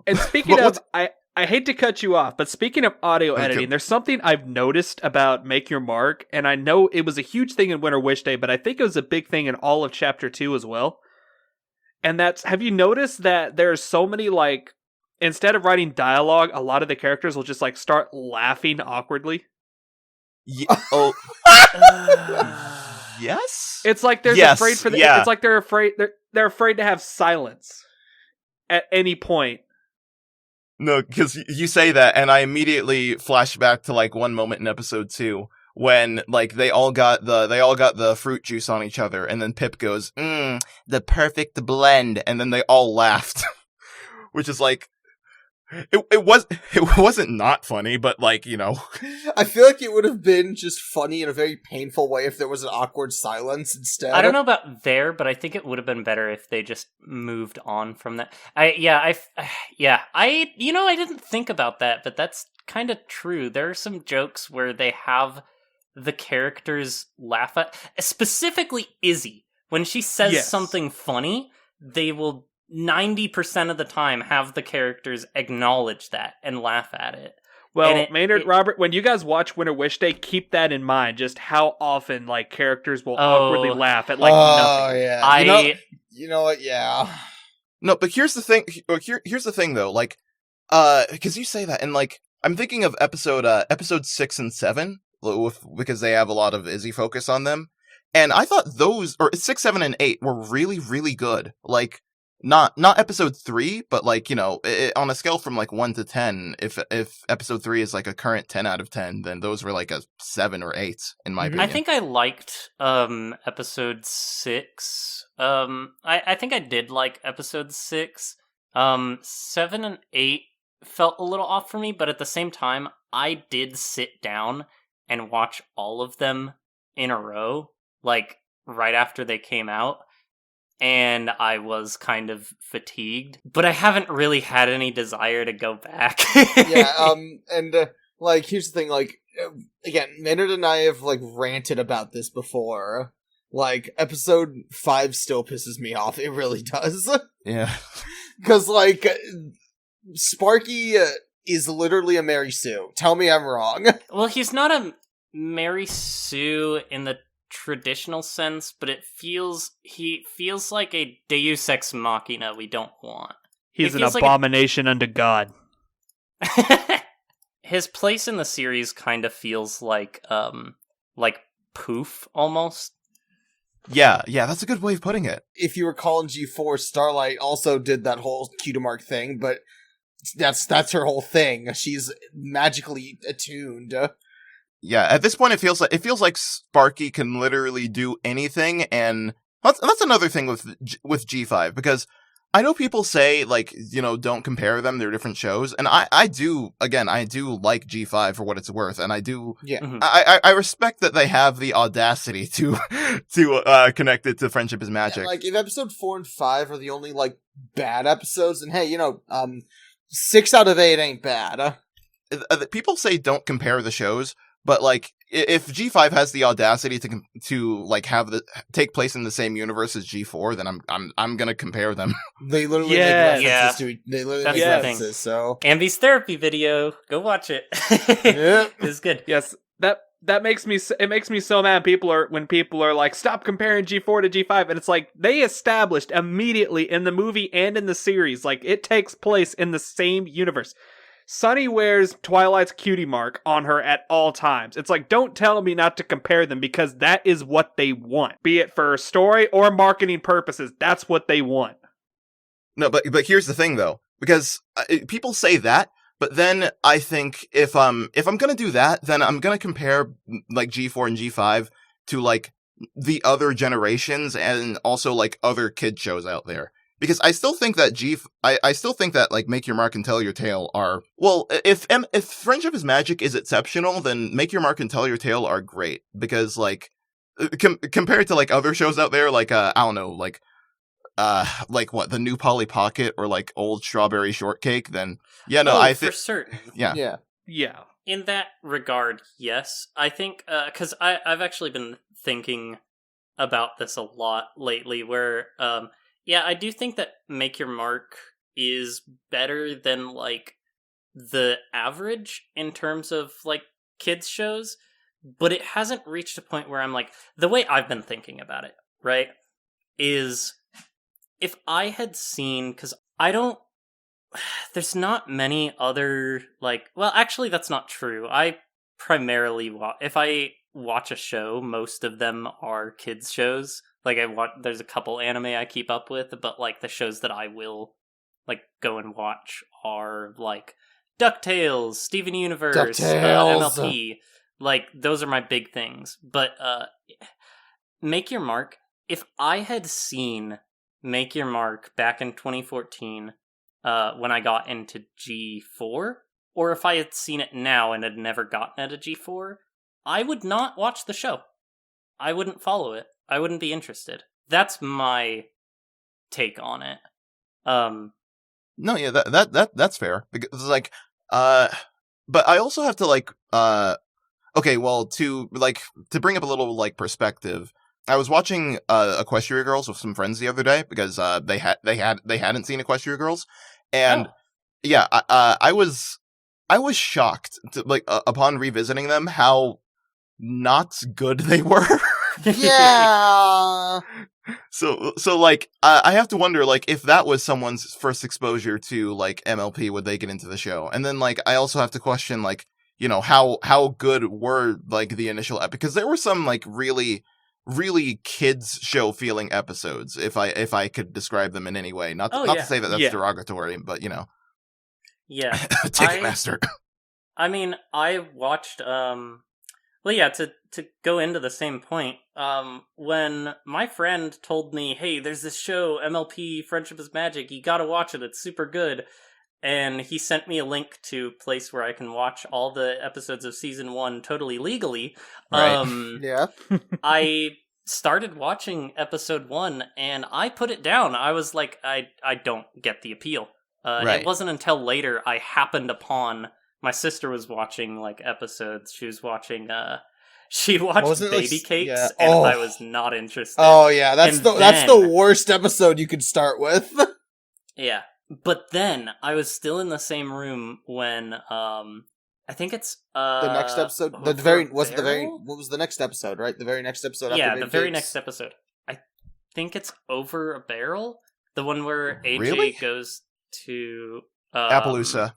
and speaking of, I hate to cut you off, but speaking of audio editing, there's something I've noticed about Make Your Mark, and I know it was a huge thing in Winter Wish Day, but I think it was a big thing in all of Chapter 2 as well. And have you noticed that there's so many, like, instead of writing dialogue, a lot of the characters will just, like, start laughing awkwardly? Yes? It's like they're afraid for it's like they're afraid to have silence at any point. No, because you say that, and I immediately flash back to like one moment in episode 2 when like they all got the fruit juice on each other, and then Pip goes, the perfect blend, and then they all laughed, which is like. It wasn't not funny, but like, you know. I feel like it would have been just funny in a very painful way if there was an awkward silence instead. I don't know about there, but I think it would have been better if they just moved on from that. I didn't think about that, but that's kind of true. There are some jokes where they have the characters laugh at, specifically Izzy. When she says something funny, they will 90% of the time have the characters acknowledge that and laugh at it. Well, Maynard, Robert, when you guys watch Winter Wish Day, keep that in mind, just how often like characters will awkwardly laugh at like nothing. Yeah. You know what? Yeah. No, but here's the thing. Here's the thing though, like because you say that, and like I'm thinking of episode 6 and 7 because they have a lot of Izzy focus on them. And I thought those, or 6, 7, and 8 were really, really good. Like, not episode 3, but like, you know, on a scale from like 1 to 10, if episode 3 is like a current 10 out of 10, then those were like a 7 or 8 in my opinion. I think I liked episode 6. I think I did like episode 6. 7 and 8 felt a little off for me, but at the same time, I did sit down and watch all of them in a row, like right after they came out. And I was kind of fatigued, but I haven't really had any desire to go back. Like, here's the thing, like, again, Maynard and I have, like, ranted about this before. Like, episode 5 still pisses me off, it really does. Yeah. Because, like, Sparky is literally a Mary Sue. Tell me I'm wrong. Well, he's not a Mary Sue in the traditional sense, but he feels like a Deus Ex Machina we don't want. He's an abomination unto God. His place in the series kind of feels like poof almost. Yeah, that's a good way of putting it. If you recall in G4, Starlight also did that whole QuantumHippologist thing, but that's her whole thing. She's magically attuned. Yeah, at this point, it feels like Sparky can literally do anything, and that's another thing with G5, because I know people say, like, you know, don't compare them, they're different shows, and I do like G5 for what it's worth, and I do, I respect that they have the audacity to connect it to Friendship is Magic. Yeah, like, if episode 4 and 5 are the only, like, bad episodes, and hey, you know, 6 out of 8 ain't bad. People say don't compare the shows, but like, if G5 has the audacity to like take place in the same universe as G4, then I'm gonna compare them. They literally make references to they literally make references. So Ambi's therapy video, go watch it. It's good. Yes, that makes me so mad. When people are like, stop comparing G4 to G5, and it's like they established immediately in the movie and in the series, like it takes place in the same universe. Sunny wears Twilight's cutie mark on her at all times. It's like, don't tell me not to compare them, because that is what they want. Be it for story or marketing purposes, that's what they want. No, but here's the thing, though. Because people say that, but then I think if I'm gonna do that, then I'm gonna compare, like, G4 and G5 to, like, the other generations and also like other kid shows out there. Because I still think that I still think that like Make Your Mark and Tell Your Tale are, well, if Friendship is Magic is exceptional, then Make Your Mark and Tell Your Tale are great. Because like, compared to like other shows out there, like, I don't know, like what, the new Polly Pocket or like old Strawberry Shortcake, then yeah, no, I think for certain. Yeah. In that regard, yes. I think, because I've actually been thinking about this a lot lately, where, yeah, I do think that Make Your Mark is better than, like, the average in terms of, like, kids' shows, but it hasn't reached a point where I'm like, the way I've been thinking about it, right, is if I had seen, because there's not many other, like, well, actually, that's not true. I primarily if I watch a show, most of them are kids' shows. Like, there's a couple anime I keep up with, but, like, the shows that I will, like, go and watch are, like, DuckTales, Steven Universe, MLP. Like, those are my big things. But, Make Your Mark, if I had seen Make Your Mark back in 2014, when I got into G4, or if I had seen it now and had never gotten into G4, I would not watch the show. I wouldn't follow it. I wouldn't be interested. That's my take on it. No, yeah, that's fair. Because like, but I also have to like, okay, well, to bring up a little like perspective, I was watching Equestria Girls with some friends the other day because they hadn't seen Equestria Girls, and yeah, I was shocked to, like, upon revisiting them how not good they were. Yeah. So like, I have to wonder, like, if that was someone's first exposure to like MLP, would they get into the show? And then like, I also have to question, like, you know, how good were like the initial because there were some like really kids show feeling episodes, if I could describe them in any way. Not to say that that's derogatory, but you know. Yeah. Ticketmaster. I mean, I watched well, yeah, to go into the same point, when my friend told me, hey, there's this show, MLP Friendship is Magic, you gotta watch it, it's super good, and he sent me a link to a place where I can watch all the episodes of Season 1 totally legally. Right. Yeah. I started watching Episode 1, and I put it down. I was like, I don't get the appeal. Right. It wasn't until later I happened upon... My sister was watching, like, episodes. She was watching, she watched Baby Cakes, and I was not interested. Oh, yeah, that's the worst episode you could start with. Yeah. But then, I was still in the same room when, I think it's, the next episode, what was the next episode, right? The very next episode after Baby Cakes? Very next episode. I think it's Over a Barrel? The one where AJ really? goes to... Appaloosa.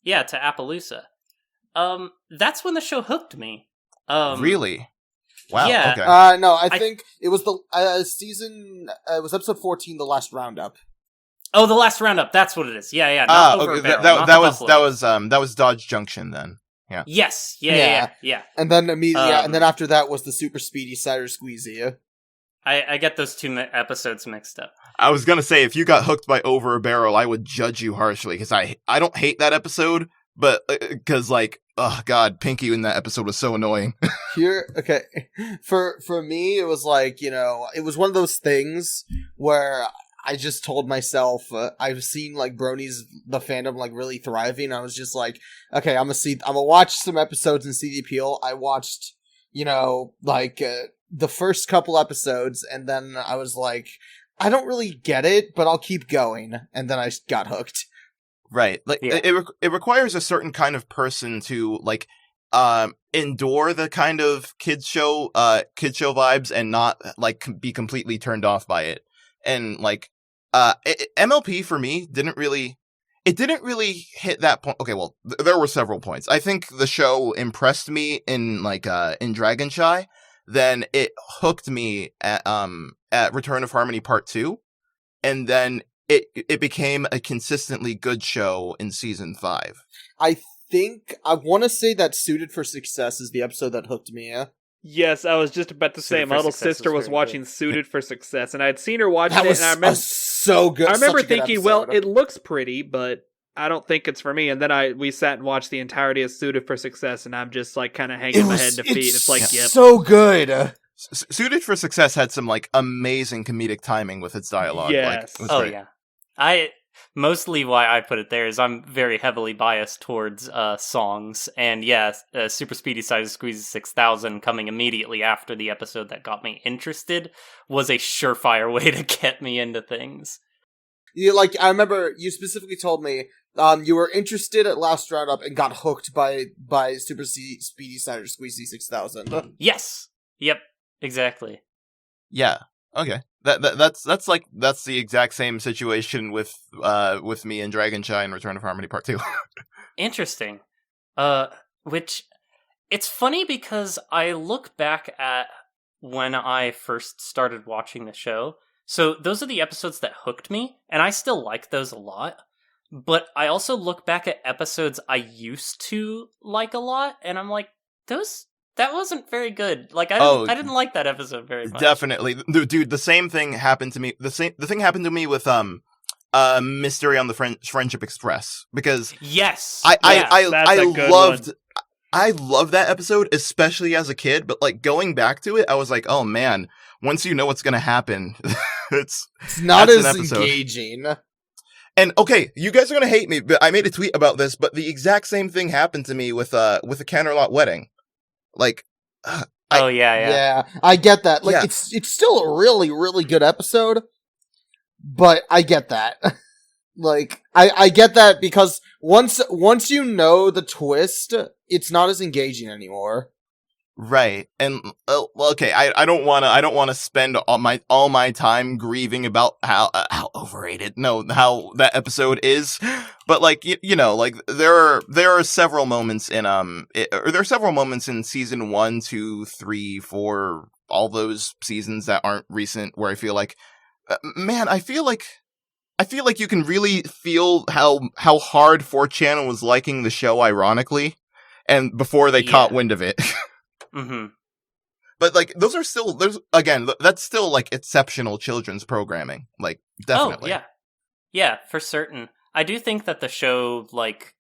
Yeah, to Appaloosa. That's when the show hooked me. Really? Wow. Yeah. Okay. No, I think it was the season. It was episode 14, the last roundup. Oh, the last roundup. That's what it is. Yeah. Not Over a Barrel, that was Dodge Junction then. Yeah. Yes. Yeah. And then immediately, and then after that was the super speedy Cider Squeezy. I get those two episodes mixed up. I was gonna say, if you got hooked by Over a Barrel, I would judge you harshly, because I don't hate that episode, but because like, oh god, Pinky in that episode was so annoying. Okay, for me, it was like, you know, it was one of those things where I just told myself, I've seen like Brony's the fandom like really thriving. I was just like, okay, I'm gonna watch some episodes and see the appeal. I watched, you know, like the first couple episodes, and then I was like, I don't really get it, but I'll keep going, and then I got hooked. Right, like it requires a certain kind of person to like endure the kind of kids show vibes and not like be completely turned off by it. And like MLP for me didn't really hit that point. Okay, well, there were several points. I think the show impressed me in like in Dragonshy. Then it hooked me at Return of Harmony Part 2, and then it became a consistently good show in Season 5. I think I want to say that Suited for Success is the episode that hooked me. Yes, I was just about to say, my little sister was watching Suited for Success, and I had seen her watching it, and I remember so good. I remember thinking, well, it looks pretty, but I don't think it's for me. And then we sat and watched the entirety of Suited for Success, and I'm just like kind of hanging my head in defeat. It's like, yep, so good. Suited for Success had some like amazing comedic timing with its dialogue. Yes. Great. Yeah. Mostly why I put it there is I'm very heavily biased towards songs, and Super Speedy Size Squeezy 6000 coming immediately after the episode that got me interested was a surefire way to get me into things. I remember you specifically told me you were interested at last roundup and got hooked by Super Speedy Size Squeezy 6000. Yes. Yep. Exactly. Yeah. Okay. That's the exact same situation with me and Dragonshine Return of Harmony Part 2. Interesting. Which it's funny because I look back at when I first started watching the show. So those are the episodes that hooked me, and I still like those a lot. But I also look back at episodes I used to like a lot, and I'm like, that wasn't very good. Like, I didn't like that episode very much. Definitely. Dude, the same thing happened to me. The thing happened to me with Mystery on the Friendship Express, because I loved that episode, especially as a kid, but like going back to it, I was like, oh man, once you know what's going to happen, it's not as engaging. And okay, you guys are going to hate me, but I made a tweet about this, but the exact same thing happened to me with a Canterlot Wedding. Like, yeah, I get that. Like, it's still a really, really good episode, but I get that. Like, I get that because once you know the twist, it's not as engaging anymore. Right. And okay, I don't want to spend all my time grieving about how overrated how that episode is, but like you know, like there are several moments in there are several moments in season 1, 2, 3, 4, all those seasons that aren't recent where I feel like man, I feel like you can really feel how hard 4chan was liking the show ironically, and before they caught wind of it. Mm-hmm. But like that's still like exceptional children's programming. Like, definitely. Oh, yeah, for certain. I do think that the show like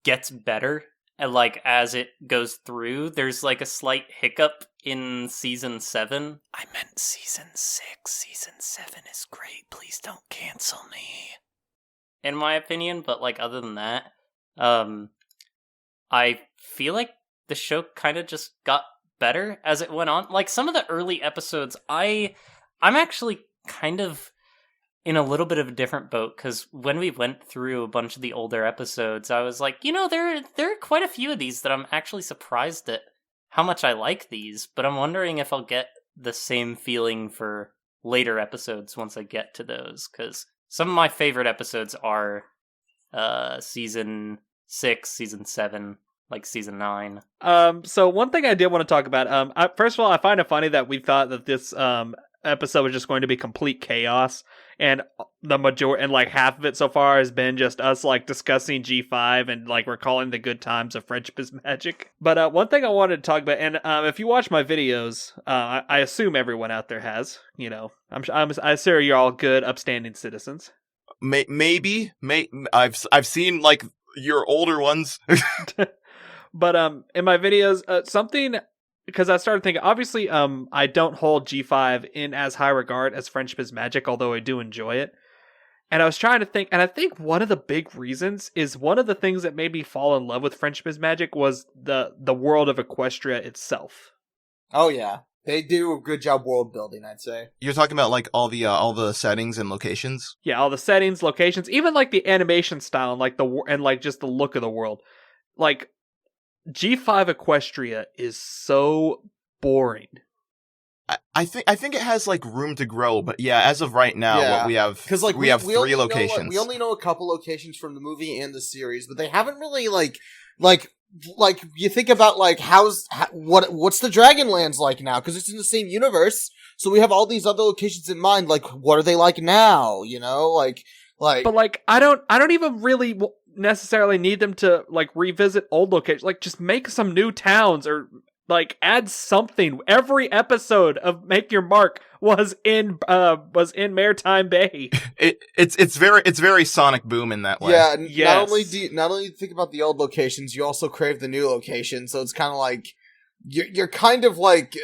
gets better, and like as it goes through. There's like a slight hiccup in season 7. I meant season 6. Season 7 is great. Please don't cancel me. In my opinion, but like other than that, I feel like the show kind of just got better as it went on. Like, some of the early episodes, I'm actually kind of in a little bit of a different boat, because when we went through a bunch of the older episodes, I was like, there are quite a few of these that I'm actually surprised at how much I like these, but I'm wondering if I'll get the same feeling for later episodes once I get to those, because some of my favorite episodes are season 6, season 7, like season 9. So one thing I did want to talk about, first of all, I find it funny that we thought that this episode was just going to be complete chaos, and like half of it so far has been just us like discussing G5 and like recalling the good times of Friendship is Magic. But one thing I wanted to talk about, and if you watch my videos, I assume everyone out there has, I'm sure you're all good, upstanding citizens. Maybe I've seen like your older ones. But in my videos, something, because I started thinking, obviously, I don't hold G5 in as high regard as Friendship is Magic, although I do enjoy it. And I was trying to think, and I think one of the big reasons is one of the things that made me fall in love with Friendship is Magic was the world of Equestria itself. Oh yeah, they do a good job world building, I'd say. You're talking about like all the settings and locations. Yeah, all the settings, locations, even like the animation style and like just the look of the world, like. G5 Equestria is so boring. I think it has like room to grow, but yeah, as of right now, what we have, because like we have 3 locations. We only know a couple locations from the movie and the series, but they haven't really like you think about like what's the Dragonlands like now, because it's in the same universe. So we have all these other locations in mind. Like, what are they like now? But like I don't even really necessarily need them to like revisit old locations. Like, just make some new towns or Like, add something. Every episode of Make Your Mark was in Maritime Bay. It's very Sonic Boom in that way. Yeah, yes. Not only do you think about the old locations, you also crave the new location. So it's kind of like you're kind of like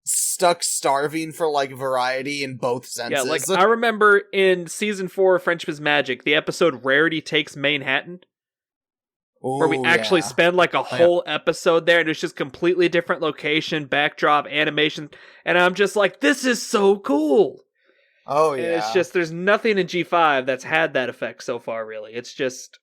stuck starving for like variety in both senses. Yeah, like I remember in season 4 of Friendship is Magic, the episode Rarity Takes Manhattan. Where we actually spend like a whole episode there, and it's just completely different location, backdrop, animation, and I'm just like, this is so cool. Oh yeah. And it's just, there's nothing in G5 that's had that effect so far, really. It's just,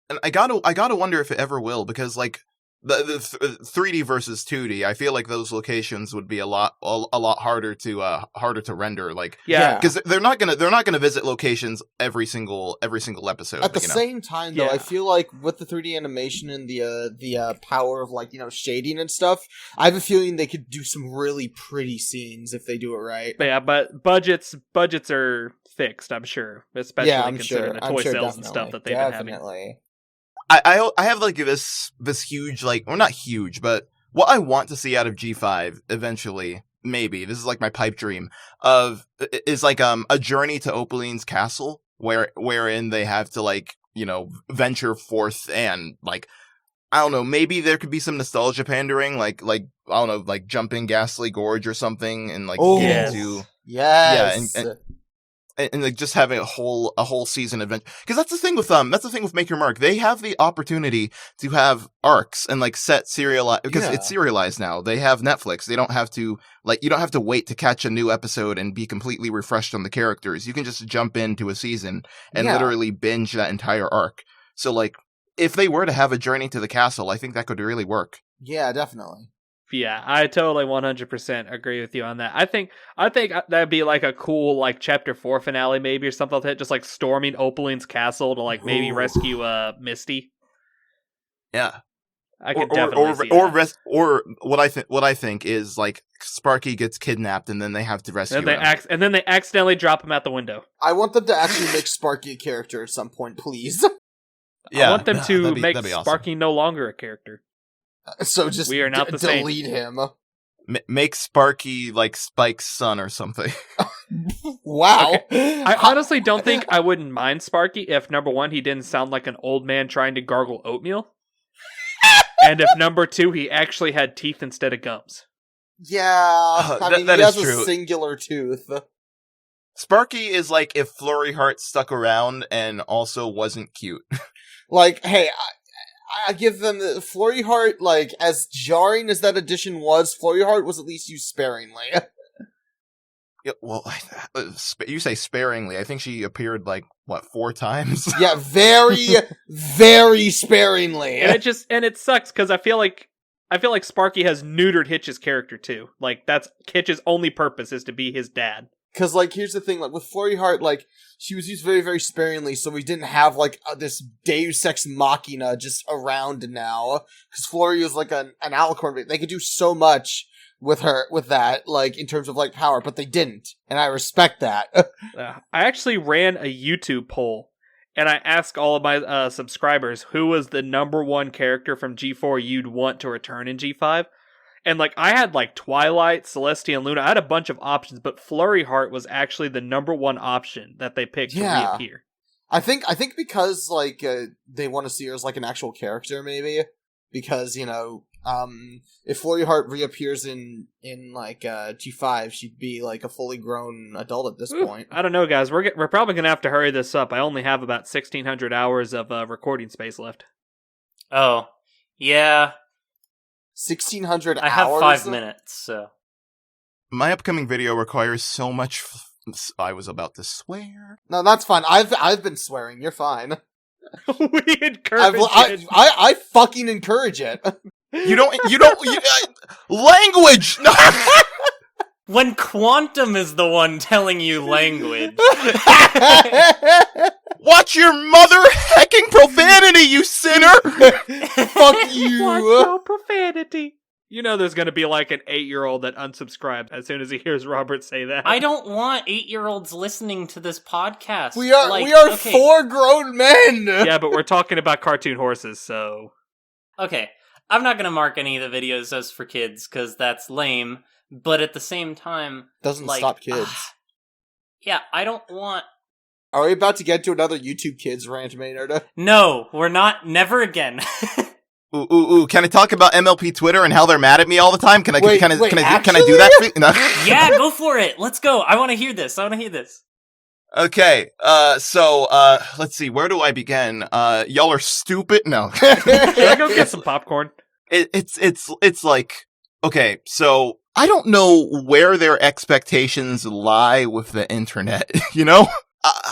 and I gotta wonder if it ever will, because like the 3D versus 2D, I feel like those locations would be a lot harder to render. Like, yeah, because they're not gonna visit locations every single episode. At the same time, though, I feel like with the 3D animation and the power of like shading and stuff, I have a feeling they could do some really pretty scenes if they do it right. But yeah, but budgets are fixed, I'm sure, especially considering the toy sales and stuff that they've been having. I have like this huge, like, or not huge, but what I want to see out of G5 eventually, maybe, this is like my pipe dream, is like a journey to Opaline's castle, wherein they have to like, venture forth and like, I don't know, maybe there could be some nostalgia pandering, like I don't know, like jumping Ghastly Gorge or something, and like get into and like just having a whole season adventure, because that's the thing with Make Your Mark. They have the opportunity to have arcs and like set serialized, because it's serialized now. They have Netflix. They don't have to you don't have to wait to catch a new episode and be completely refreshed on the characters. You can just jump into a season and literally binge that entire arc. So like, if they were to have a journey to the castle, I think that could really work. Yeah, definitely. Yeah, I totally 100% agree with you on that. I think that'd be like a cool like chapter 4 finale maybe, or something like that, just like storming Opaline's castle to like maybe rescue Misty. Yeah. I could definitely see that. Or what I think is like Sparky gets kidnapped and then they have to rescue him. And then they accidentally drop him out the window. I want them to actually make Sparky a character at some point, please. Yeah, I want them to make Sparky awesome. No longer a character. So just we are not the delete same. Him. Make Sparky like Spike's son or something. Wow. Okay. I honestly don't think I wouldn't mind Sparky if, number 1, he didn't sound like an old man trying to gargle oatmeal. And if, number 2, he actually had teeth instead of gums. Yeah. I mean, he has true. A singular tooth. Sparky is like if Flurry Heart stuck around and also wasn't cute. Like, hey, I give them the Flurry Heart, like, as jarring as that addition was, Flurry Heart was at least used sparingly. Yeah, well, you say sparingly. I think she appeared, like, 4 times? Yeah, very, very sparingly. And it sucks, because I feel like Sparky has neutered Hitch's character, too. Like, that's Hitch's only purpose is to be his dad. Because, like, here's the thing, like, with Flurry Heart, like, she was used very, very sparingly, so we didn't have, like, this Deus Ex Machina just around now. Because Flurry was, like, an alicorn. They could do so much with that, like, in terms of, like, power, but they didn't. And I respect that. I actually ran a YouTube poll, and I asked all of my subscribers who was the number 1 character from G4 you'd want to return in G5. And, like, I had, like, Twilight, Celestia, and Luna. I had a bunch of options, but Flurry Heart was actually the number 1 option that they picked to reappear. I think because, like, they want to see her as, like, an actual character, maybe. Because, if Flurry Heart reappears in like, G5, she'd be, like, a fully grown adult at this point. I don't know, guys. We're probably gonna have to hurry this up. I only have about 1,600 hours of recording space left. Oh, yeah. 1,600 hours? I have 5 minutes, so... My upcoming video requires so much... I was about to swear. No, that's fine. I've been swearing. You're fine. We encourage it. I fucking encourage it. Language! No! When Quantum is the one telling you language. Watch your mother hecking profanity, you sinner! Fuck you! Watch your profanity. You know there's gonna be like an 8-year-old that unsubscribes as soon as he hears Robert say that. I don't want 8-year-olds listening to this podcast. We are 4 grown men! Yeah, but we're talking about cartoon horses, so... Okay. I'm not gonna mark any of the videos as for kids because that's lame. But at the same time, doesn't stop kids. Yeah, I don't want. Are we about to get to another YouTube Kids rant, Maynard? No, we're not. Never again. Ooh! Can I talk about MLP Twitter and how they're mad at me all the time? Can I do that? No? Yeah, go for it. Let's go. I want to hear this. Okay. So let's see. Where do I begin? Y'all are stupid. No. Should I go get some popcorn? It's like, okay. So I don't know where their expectations lie with the internet. You know.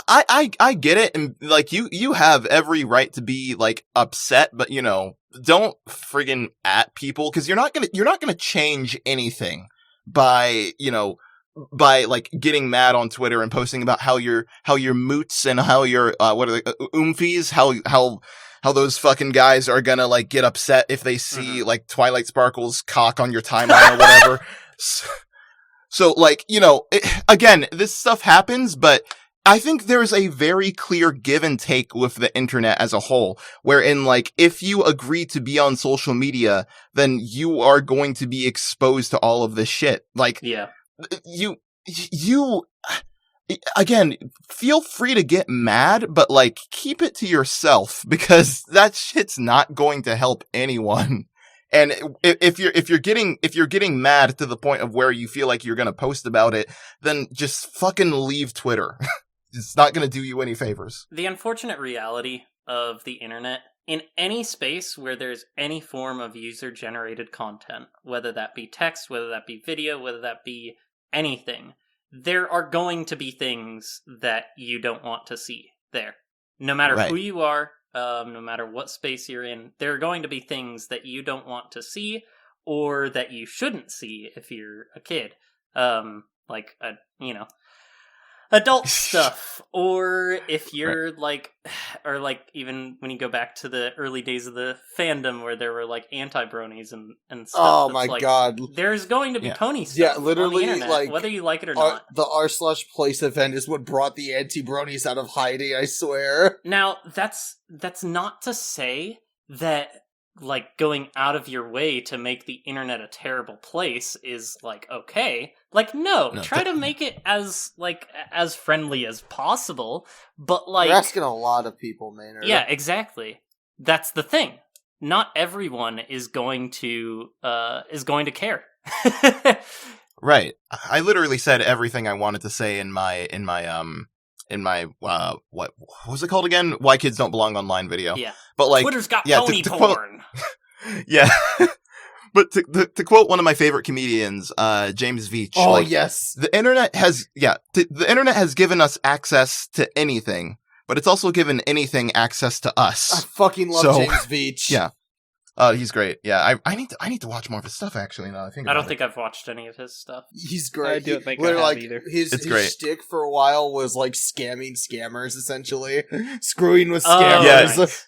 I get it, and like you have every right to be like upset, but you know, don't friggin' at people because you're not gonna change anything by like getting mad on Twitter and posting about how your moots and how your what are they oomfies, how those fucking guys are gonna like get upset if they see like Twilight Sparkle's cock on your timeline or whatever. So like, you know, again, this stuff happens, but I think there's a very clear give and take with the internet as a whole, wherein like, if you agree to be on social media, then you are going to be exposed to all of this shit. Like, yeah, you, again, feel free to get mad, but like, keep it to yourself because that shit's not going to help anyone. And if you're getting mad to the point of where you feel like you're going to post about it, then just fucking leave Twitter. It's not going to do you any favors. The unfortunate reality of the internet, in any space where there's any form of user-generated content, whether that be text, whether that be video, whether that be anything, there are going to be things that you don't want to see there. No matter who you are, no matter what space you're in, there are going to be things that you don't want to see or that you shouldn't see if you're a kid. Adult stuff, or if you're like, or like even when you go back to the early days of the fandom where there were like anti-bronies and stuff. Oh my god! There's going to be pony stuff. Yeah, literally, on the internet, like whether you like it or not. The r/place event is what brought the anti-bronies out of hiding. I swear. Now that's not to say that like going out of your way to make the internet a terrible place is like okay. Like no, try to make it as friendly as possible. But like you're asking a lot of people, Maynard. Yeah, exactly. That's the thing. Not everyone is going to care. Right. I literally said everything I wanted to say in my what was it called again? Why Kids Don't Belong Online video. Yeah. But like Twitter's got pony porn. Yeah. But to quote one of my favorite comedians, James Veach. Oh, like, yes. The internet has given us access to anything, but it's also given anything access to us. I fucking love James Veach. Yeah. He's great. Yeah, I need to watch more of his stuff. Actually, now I don't think I've watched any of his stuff. He's great. I don't think I have either. His shtick for a while was like scamming scammers, essentially screwing with scammers. Right.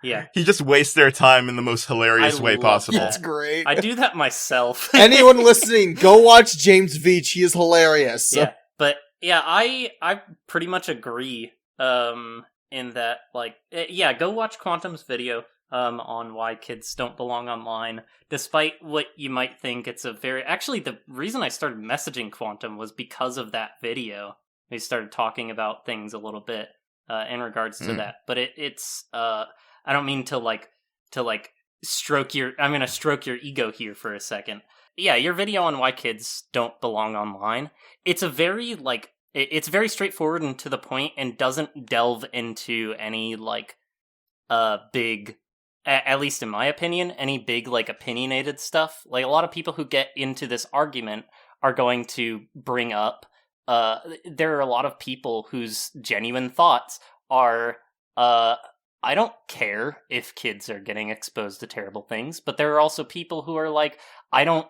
Yeah. He just wastes their time in the most hilarious way possible. It's great. I do that myself. Anyone listening, go watch James Veach. He is hilarious. Yeah, but yeah, I pretty much agree. In that, like, yeah, go watch Quantum's video. On why kids don't belong online, despite what you might think. It's actually the reason I started messaging Quantum was because of that video. We started talking about things a little bit in regards to that, but it's I don't mean to stroke your. I'm gonna stroke your ego here for a second. Yeah, your video on why kids don't belong online. It's a very it's very straightforward and to the point, and doesn't delve into any big. At least in my opinion, any big, opinionated stuff. Like, a lot of people who get into this argument are going to bring up, there are a lot of people whose genuine thoughts are, I don't care if kids are getting exposed to terrible things, but there are also people who are like, I don't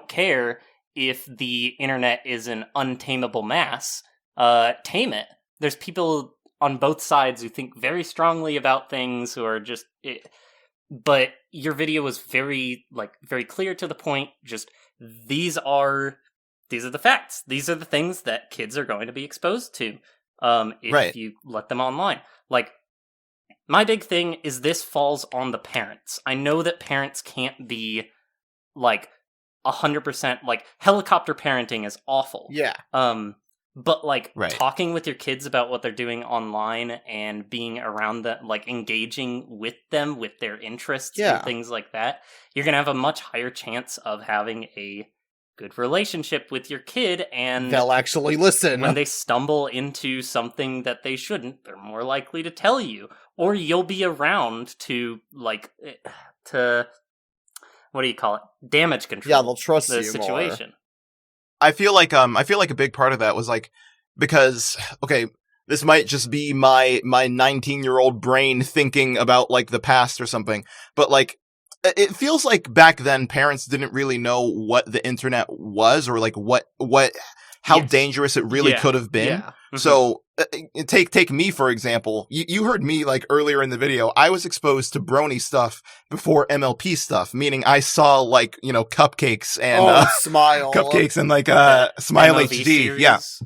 care if the internet is an untamable mass, tame it. There's people on both sides who think very strongly about things, who are just but your video was very clear to the point. Just these are the facts. These are the things that kids are going to be exposed to if you let them online. Like, my big thing is this falls on the parents. I know that parents can't be, like, 100%, like, helicopter parenting is awful. Yeah. But, like, Right. talking with your kids about what they're doing online and being around them, like, engaging with them, with their interests and things like that, you're going to have a much higher chance of having a good relationship with your kid, and they'll actually listen. When they stumble into something that they shouldn't, they're more likely to tell you. Or you'll be around to, like, what do you call it? Damage control. Yeah, they'll trust the you situation. more. I feel like a big part of that was like, because, okay, this might just be my 19-year-old brain thinking about like the past or something, but like, it feels like back then parents didn't really know what the internet was, or like how dangerous it really could have been. Yeah. Mm-hmm. So take me for example. You heard me like earlier in the video. I was exposed to brony stuff before MLP stuff, meaning I saw like, you know, cupcakes and Smile cupcakes and like Smile MLB HD. series.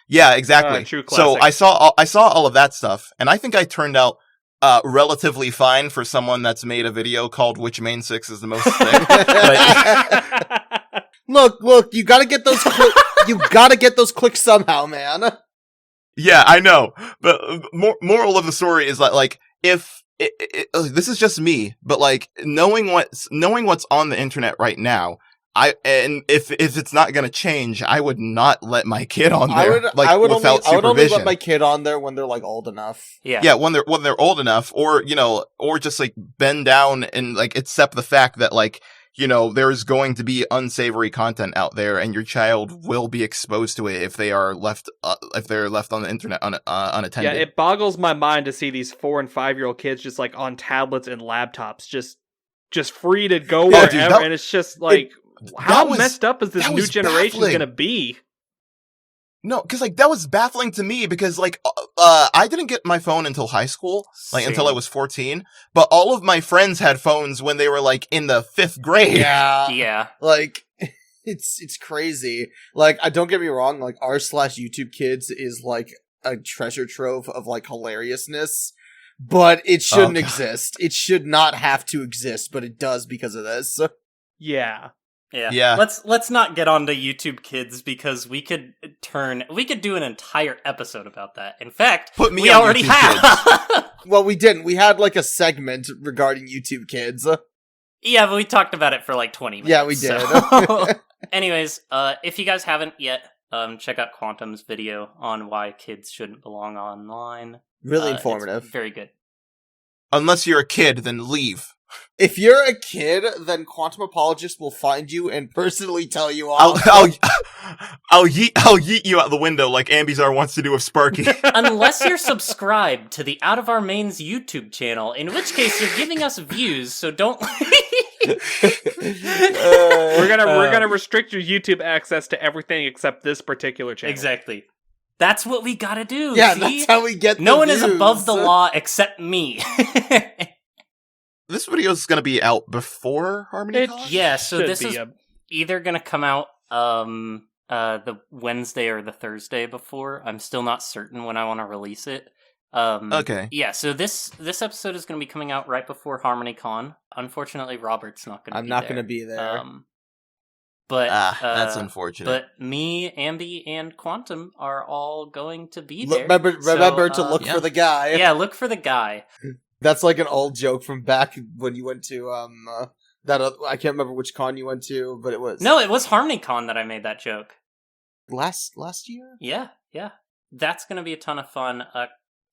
Yeah, exactly. True So classic. I saw all of that stuff, and I think I turned out relatively fine for someone that's made a video called "Which Main Six is the Most Thick." Look, you gotta get those. You gotta get those clicks somehow, man. Yeah, I know. But moral of the story is that, like, if this is just me, but like knowing what's on the internet right now, if it's not gonna change, I would not let my kid on there. I would only let my kid on there when they're like old enough. Yeah, when they're old enough, or you know, or just like bend down and like accept the fact that like, you know, there's going to be unsavory content out there, and your child will be exposed to it if they're left on the internet unattended. Yeah, it boggles my mind to see these 4 and 5-year-old kids just like on tablets and laptops, just free to go wherever, dude, and it's just like, how messed up is this new generation going to be? No, because like that was baffling to me, because like I didn't get my phone until high school, like until I was 14. But all of my friends had phones when they were like in the 5th grade. Yeah. Like it's crazy. Like, I don't get me wrong. Like, r/YouTube kids is like a treasure trove of like hilariousness, but it shouldn't exist. It should not have to exist, but it does because of this. Yeah. Yeah. Let's not get onto YouTube Kids, because we could do an entire episode about that. In fact, we already have. Well, we didn't. We had like a segment regarding YouTube Kids. Yeah, but we talked about it for like 20 minutes. Yeah, we did. So. Anyways, if you guys haven't yet, check out Quantum's video on why kids shouldn't belong online. Really informative. Very good. Unless you're a kid, then leave. If you're a kid, then QuantumHippologist will find you and personally tell you off. I'll yeet you out the window like Ambizar wants to do with Sparky. Unless you're subscribed to the Out of Our Mains YouTube channel, in which case you're giving us views, so don't... We're gonna restrict your YouTube access to everything except this particular channel. Exactly. That's what we gotta do. Yeah, see? that's how we get No one views. is above the law except me. This video is going to be out before HarmonyCon? Yeah, so this is either going to come out the Wednesday or the Thursday before. I'm still not certain when I want to release it. Okay. Yeah, so this episode is going to be coming out right before HarmonyCon. Unfortunately, Robert's not going to be there. I'm not going to be there. But that's unfortunate. But me, Ambi, and Quantum are all going to be there. Remember to look for the guy. Yeah, look for the guy. That's like an old joke from back when you went to I can't remember which con you went to, but it was HarmonyCon that I made that joke. Last year? Yeah. That's gonna be a ton of fun.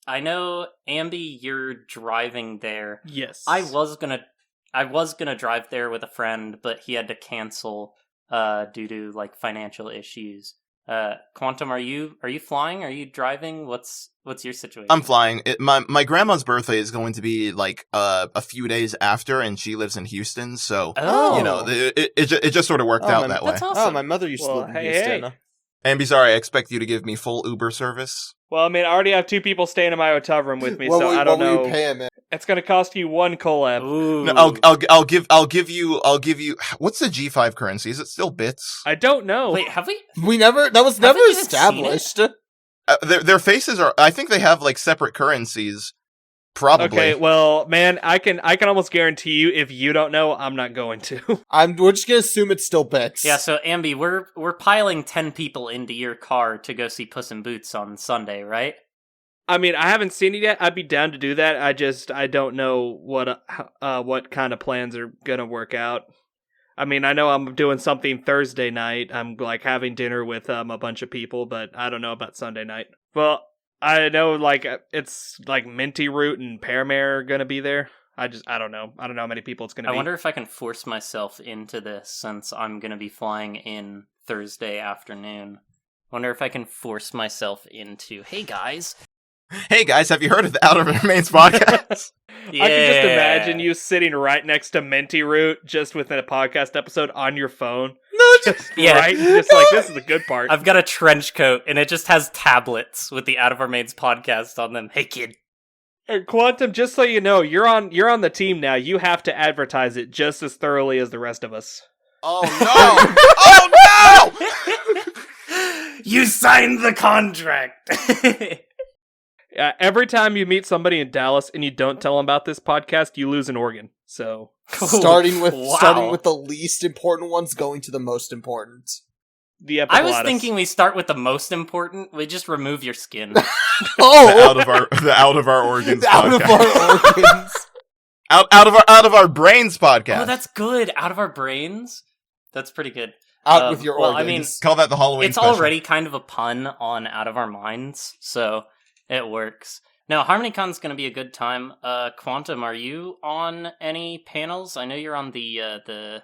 I know, Ambi, you're driving there. Yes. I was gonna drive there with a friend, but he had to cancel due to like financial issues. Quantum, are you flying? Are you driving? What's your situation? I'm flying. My grandma's birthday is going to be like a few days after, and she lives in Houston, so you know, it just sort of worked out that way. That's awesome. Oh, my mother used to live in Houston. Hey. And be sorry, I expect you to give me full Uber service. Well, I mean, I already have 2 people staying in my hotel room with me, so I don't know. What will you pay him? It's going to cost you 1 collab. Ooh. No, I'll give you. What's the G5 currency? Is it still bits? I don't know. Wait, have we? That was never established. Their faces are. I think they have like separate currencies. Probably. Okay, well, man, I can almost guarantee you if you don't know, I'm not going to. We're just gonna assume it's still Bix. Yeah, so Ambi, we're piling 10 people into your car to go see Puss in Boots on Sunday, right? I mean, I haven't seen it yet. I'd be down to do that. I don't know what kind of plans are gonna work out. I mean, I know I'm doing something Thursday night. I'm like having dinner with a bunch of people, but I don't know about Sunday night. Well, I know like it's like Minty Root and Pearmare are gonna be there. I don't know. I don't know how many people it's gonna be. I wonder if I can force myself into this since I'm gonna be flying in Thursday afternoon. Wonder if I can force myself into, hey guys, have you heard of the Out of Our Remains podcast? Yeah. I can just imagine you sitting right next to Minty Root just within a podcast episode on your phone. Right? Just like, this is the good part. I've got a trench coat and it just has tablets with the Out of Our Remains podcast on them. Hey kid. And Quantum, just so you know, you're on the team now. You have to advertise it just as thoroughly as the rest of us. Oh no! Oh no! You signed the contract. Every time you meet somebody in Dallas and you don't tell them about this podcast, you lose an organ. So starting with the least important ones, going to the most important. The epiglottis. I was thinking we start with the most important. We just remove your skin. The out of our organs. Out of our organs. out of our brains podcast. Oh, that's good. Out of our brains. That's pretty good. Out with your organs. I mean, call that the Halloween. It's special. already kind of a pun on out of our minds, so it works. No, HarmonyCon's going to be a good time. Quantum, are you on any panels? I know you're on the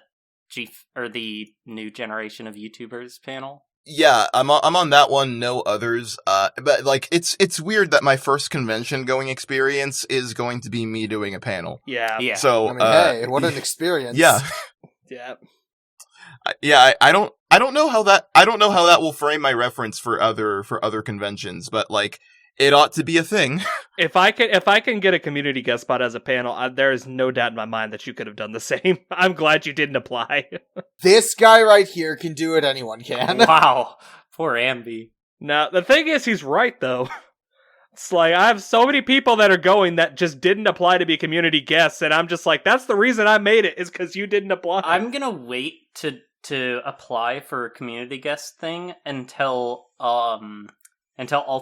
new generation of YouTubers panel. Yeah, I'm on that one. No others. But like, it's weird that my first convention going experience is going to be me doing a panel. Yeah. So I mean, hey, what an experience. Yeah. Yeah. Yeah, I don't know how that will frame my reference for other conventions, but like, it ought to be a thing. If I can get a community guest spot as a panel, there is no doubt in my mind that you could have done the same. I'm glad you didn't apply. This guy right here can do it. Anyone can. Wow, poor Ambi. Now the thing is, he's right though. It's like I have so many people that are going that just didn't apply to be community guests, and I'm just like, that's the reason I made it is because you didn't apply. I'm gonna wait to apply for a community guest thing until all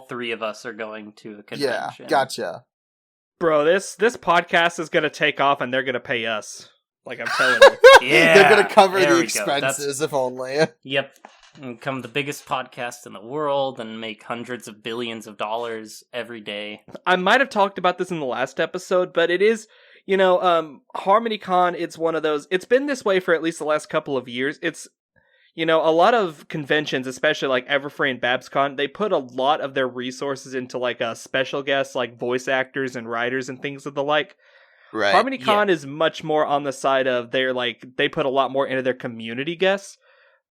three of us are going to a convention. Yeah, gotcha. Bro, this podcast is gonna take off and they're gonna pay us. Like I'm telling you. Yeah, they're gonna cover the expenses if only. Yep. And become the biggest podcast in the world and make hundreds of billions of dollars every day. I might have talked about this in the last episode, but it is, HarmonyCon, it's one of those, it's been this way for at least the last couple of years. It's, a lot of conventions, especially like Everfree and BabsCon, they put a lot of their resources into like special guests, like voice actors and writers and things of the like. Right. HarmonyCon is much more on the side of they put a lot more into their community guests.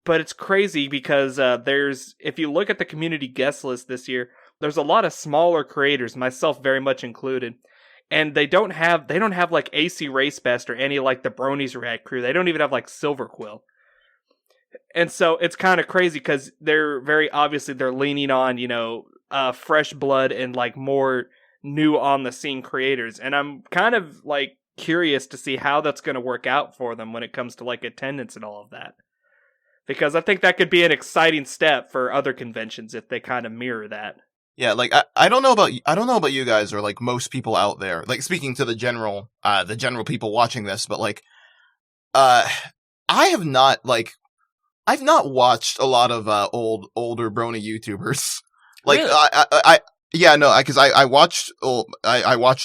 But it's crazy because if you look at the community guest list this year, there's a lot of smaller creators, myself very much included, and they don't have like AC Race Best or any like the Bronies React crew. They don't even have like Silver Quill, and so it's kind of crazy because they're very obviously they're leaning on fresh blood and like more new on the scene creators, and I'm kind of like curious to see how that's going to work out for them when it comes to like attendance and all of that. Because I think that could be an exciting step for other conventions if they kind of mirror that. Yeah, like I don't know about you guys or like most people out there. Like speaking to the general people watching this, but like I've not watched a lot of older Brony YouTubers. Like really? because I watched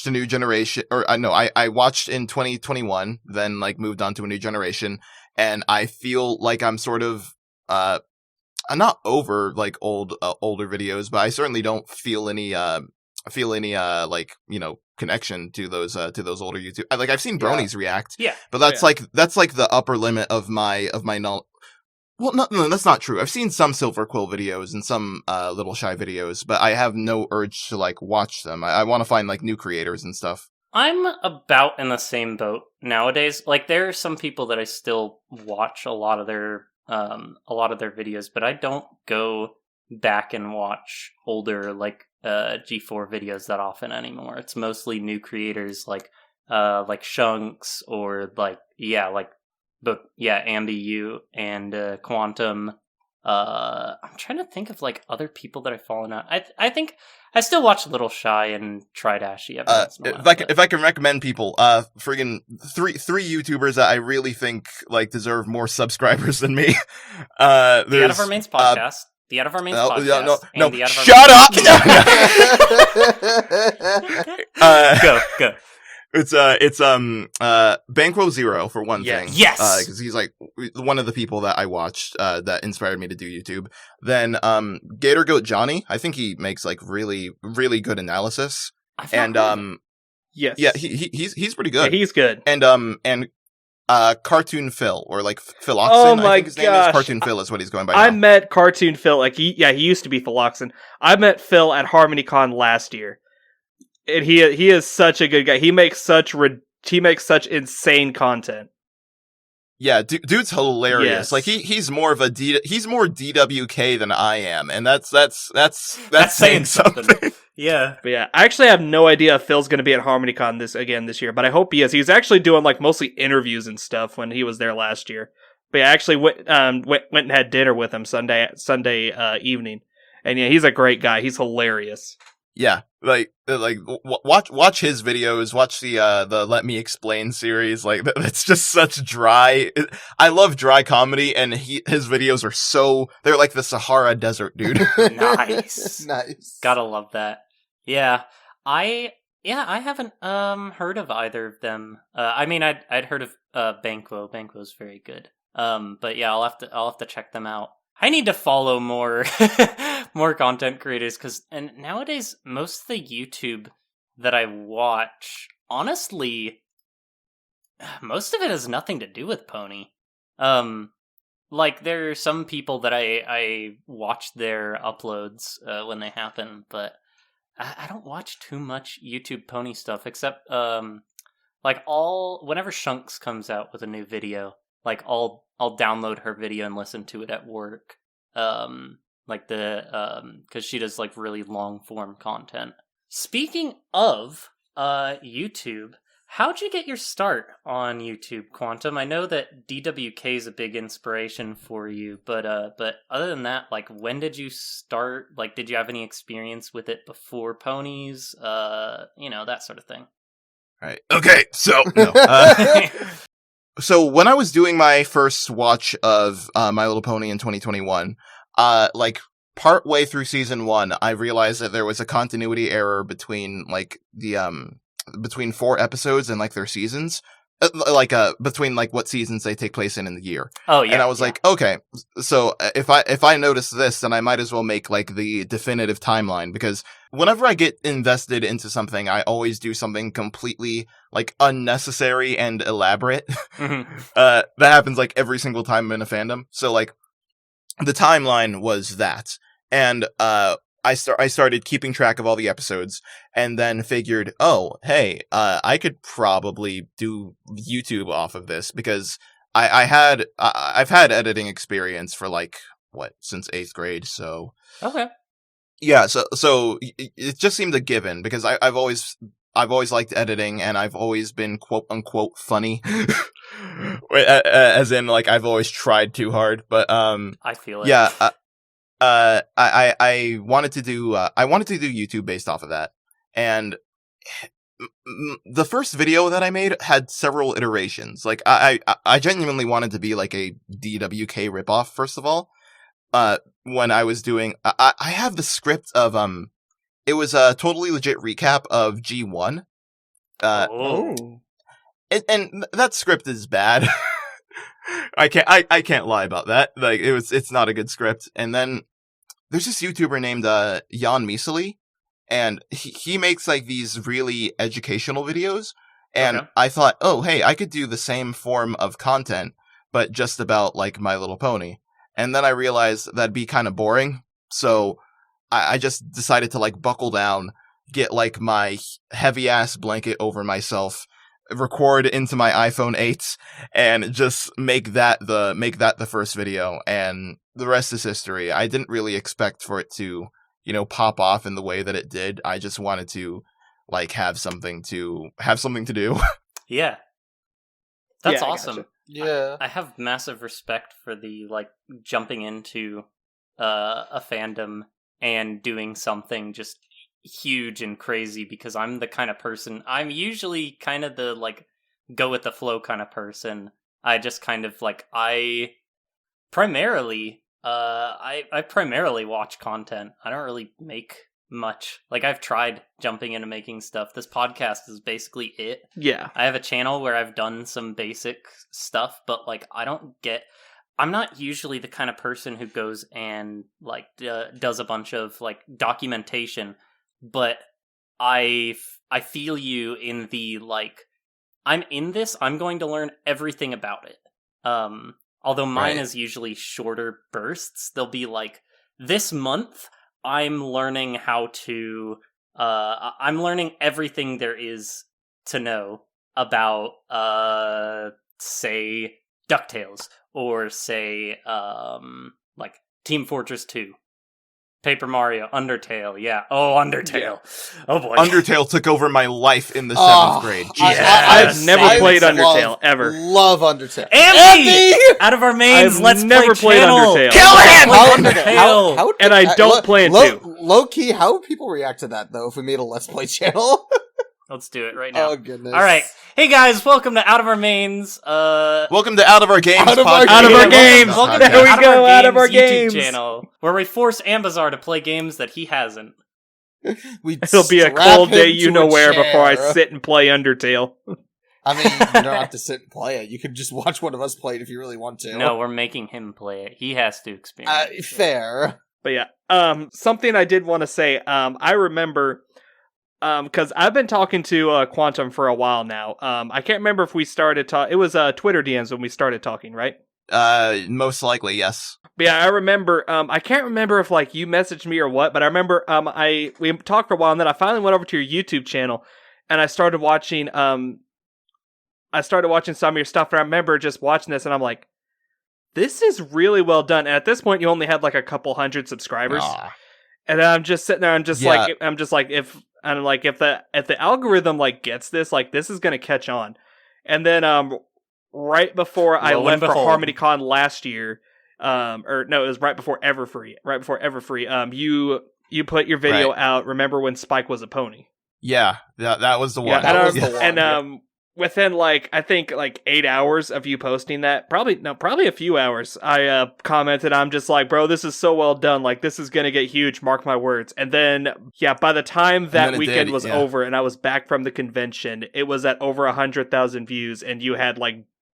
a new generation, I watched in 2021, then like moved on to a new generation. And I feel like I'm sort of, I'm not over like older videos, but I certainly don't feel any connection to those older YouTube. Like I've seen Bronies react, yeah, but that's like the upper limit of my knowledge. Well, no, that's not true. I've seen some Silver Quill videos and some Little Shy videos, but I have no urge to like watch them. I want to find like new creators and stuff. I'm about in the same boat nowadays. Like there are some people that I still watch a lot of their videos, but I don't go back and watch older like G4 videos that often anymore. It's mostly new creators like Shunks or AmbiU and Quantum. I'm trying to think of like other people that I've fallen out. I think I still watch Little Shy and Tridashy every once in a while. If I can recommend people, friggin' three YouTubers that I really think like deserve more subscribers than me. The Out of Our Mains podcast. The Out of Our Mains podcast. No, shut up! Go. It's Banquo Zero for one thing. Yes. Because he's like one of the people that I watched that inspired me to do YouTube. Then Gator Goat Johnny, I think he makes like really really good analysis. Yes. Yeah, he's pretty good. Yeah, he's good. And Cartoon Phil, or like Philoxen. Oh my I think his name gosh. is Cartoon Phil is what he's going by I now. met Cartoon Phil, he used to be Philoxen. I met Phil at HarmonyCon last year. And he is such a good guy. He makes such insane content. Yeah, dude's hilarious. Yes. Like he's more of he's more DWK than I am, and that's saying something. Yeah. But yeah, I actually have no idea if Phil's going to be at HarmonyCon this year, but I hope he is. He's actually doing like mostly interviews and stuff when he was there last year. But yeah, I actually went and had dinner with him Sunday evening, and yeah, he's a great guy. He's hilarious. Yeah, watch his videos. Watch the Let Me Explain series. Like it's just such dry. I love dry comedy, and his videos are they're like the Sahara Desert, dude. Nice. Gotta love that. Yeah, I haven't heard of either of them. I mean, I'd heard of Banquo. Banquo's very good. But yeah, I'll have to check them out. I need to follow more content creators and nowadays most of the YouTube that I watch, honestly, most of it has nothing to do with Pony. Like there are some people that I watch their uploads when they happen, but I don't watch too much YouTube Pony stuff except whenever Shunks comes out with a new video, like I'll download her video and listen to it at work. Because she does like really long form content. Speaking of YouTube, how'd you get your start on YouTube, Quantum? I know that DWK is a big inspiration for you, but other than that, like when did you start? Like, did you have any experience with it before ponies? That sort of thing. Right. Okay. So no. So when I was doing my first watch of My Little Pony in 2021, like part way through season 1, I realized that there was a continuity error between like between 4 episodes and like their seasons, between like what seasons they take place in the year. Oh yeah. And I was like, okay, so if I notice this, then I might as well make like the definitive timeline, because whenever I get invested into something, I always do something completely like unnecessary and elaborate. Mm-hmm. That happens like every single time I'm in a fandom. So like the timeline was that, and I started keeping track of all the episodes, and then figured, oh, hey, I could probably do YouTube off of this, because I've had editing experience for like since 8th grade. So okay, yeah, so it just seemed a given, because I've always liked editing, and I've always been quote unquote funny, as in like I've always tried too hard. But I feel it. Yeah. I wanted to do YouTube based off of that, and the first video that I made had several iterations. Like I genuinely wanted to be like a DWK ripoff. First of all, when I was doing, I have the script of it was a totally legit recap of G1. And that script is bad. I can't lie about that. Like it's not a good script. And then there's this YouTuber named Jan Miseli, and he makes like these really educational videos. And okay. I thought, oh hey, I could do the same form of content, but just about like My Little Pony. And then I realized that'd be kind of boring. So I just decided to like buckle down, get like my heavy ass blanket over myself, record into my iPhone 8 and just make that the first video, and the rest is history. I didn't really expect for it to, pop off in the way that it did. I just wanted to have something to do. Yeah. That's Yeah, awesome. Gotcha. Yeah. I have massive respect for the jumping into a fandom and doing something just huge and crazy, because I'm the kind of person, I'm usually kind of the go with the flow kind of person. I just kind of I primarily watch content. I don't really make much. I've tried jumping into making stuff. This podcast is basically it. Yeah. I have a channel where I've done some basic stuff, but I'm not usually the kind of person who goes and does a bunch of documentation, but I feel you in the I'm in this, I'm going to learn everything about it. Although mine is usually shorter bursts. They'll be this month I'm learning how to I'm learning everything there is to know about say DuckTales, or say Team Fortress 2, Paper Mario, Undertale. Yeah. Oh, Undertale. Yeah. Oh boy. Undertale took over my life in the 7th grade. I've never played Undertale ever. Love Undertale. Andy! Out of our mains, let's never played channel. Undertale. Kill him! How and I don't plan to. Low key, how would people react to that though if we made a Let's Play channel? Let's do it right now. Oh goodness! All right, hey guys, welcome to Out of Our Mains. Welcome to Out of Our Games. Out of Our games. Welcome There to we go. Out of Our Games YouTube channel, where we force Ambazar to play games that he hasn't. It'll be a cold day, where before I sit and play Undertale. I mean, you don't have to sit and play it. You could just watch one of us play it if you really want to. No, we're making him play it. He has to experience it. Fair. But yeah, something I did want to say. I remember. Because I've been talking to Quantum for a while now. I can't remember if we started talking. It was Twitter DMs when we started talking, right? Most likely, yes. But yeah, I remember. I can't remember if you messaged me or what, but I remember. We talked for a while, and then I finally went over to your YouTube channel, and I started watching. Some of your stuff, and I remember just watching this, and I'm like, this is really well done. And at this point, you only had a couple hundred subscribers, and I'm just sitting there. I'm just if the algorithm gets this, this is gonna catch on. And then right before I left for HarmonyCon last year, or no, it was right before Everfree. You put your video out. Remember when Spike was a pony? Yeah, that was the one. Yeah, that was the one. And within I think 8 hours of you posting that, probably a few hours, I commented, I'm just bro, this is so well done, this is gonna get huge, mark my words. And then by the time that weekend was over and I was back from the convention, it was at over 100,000 views, and you had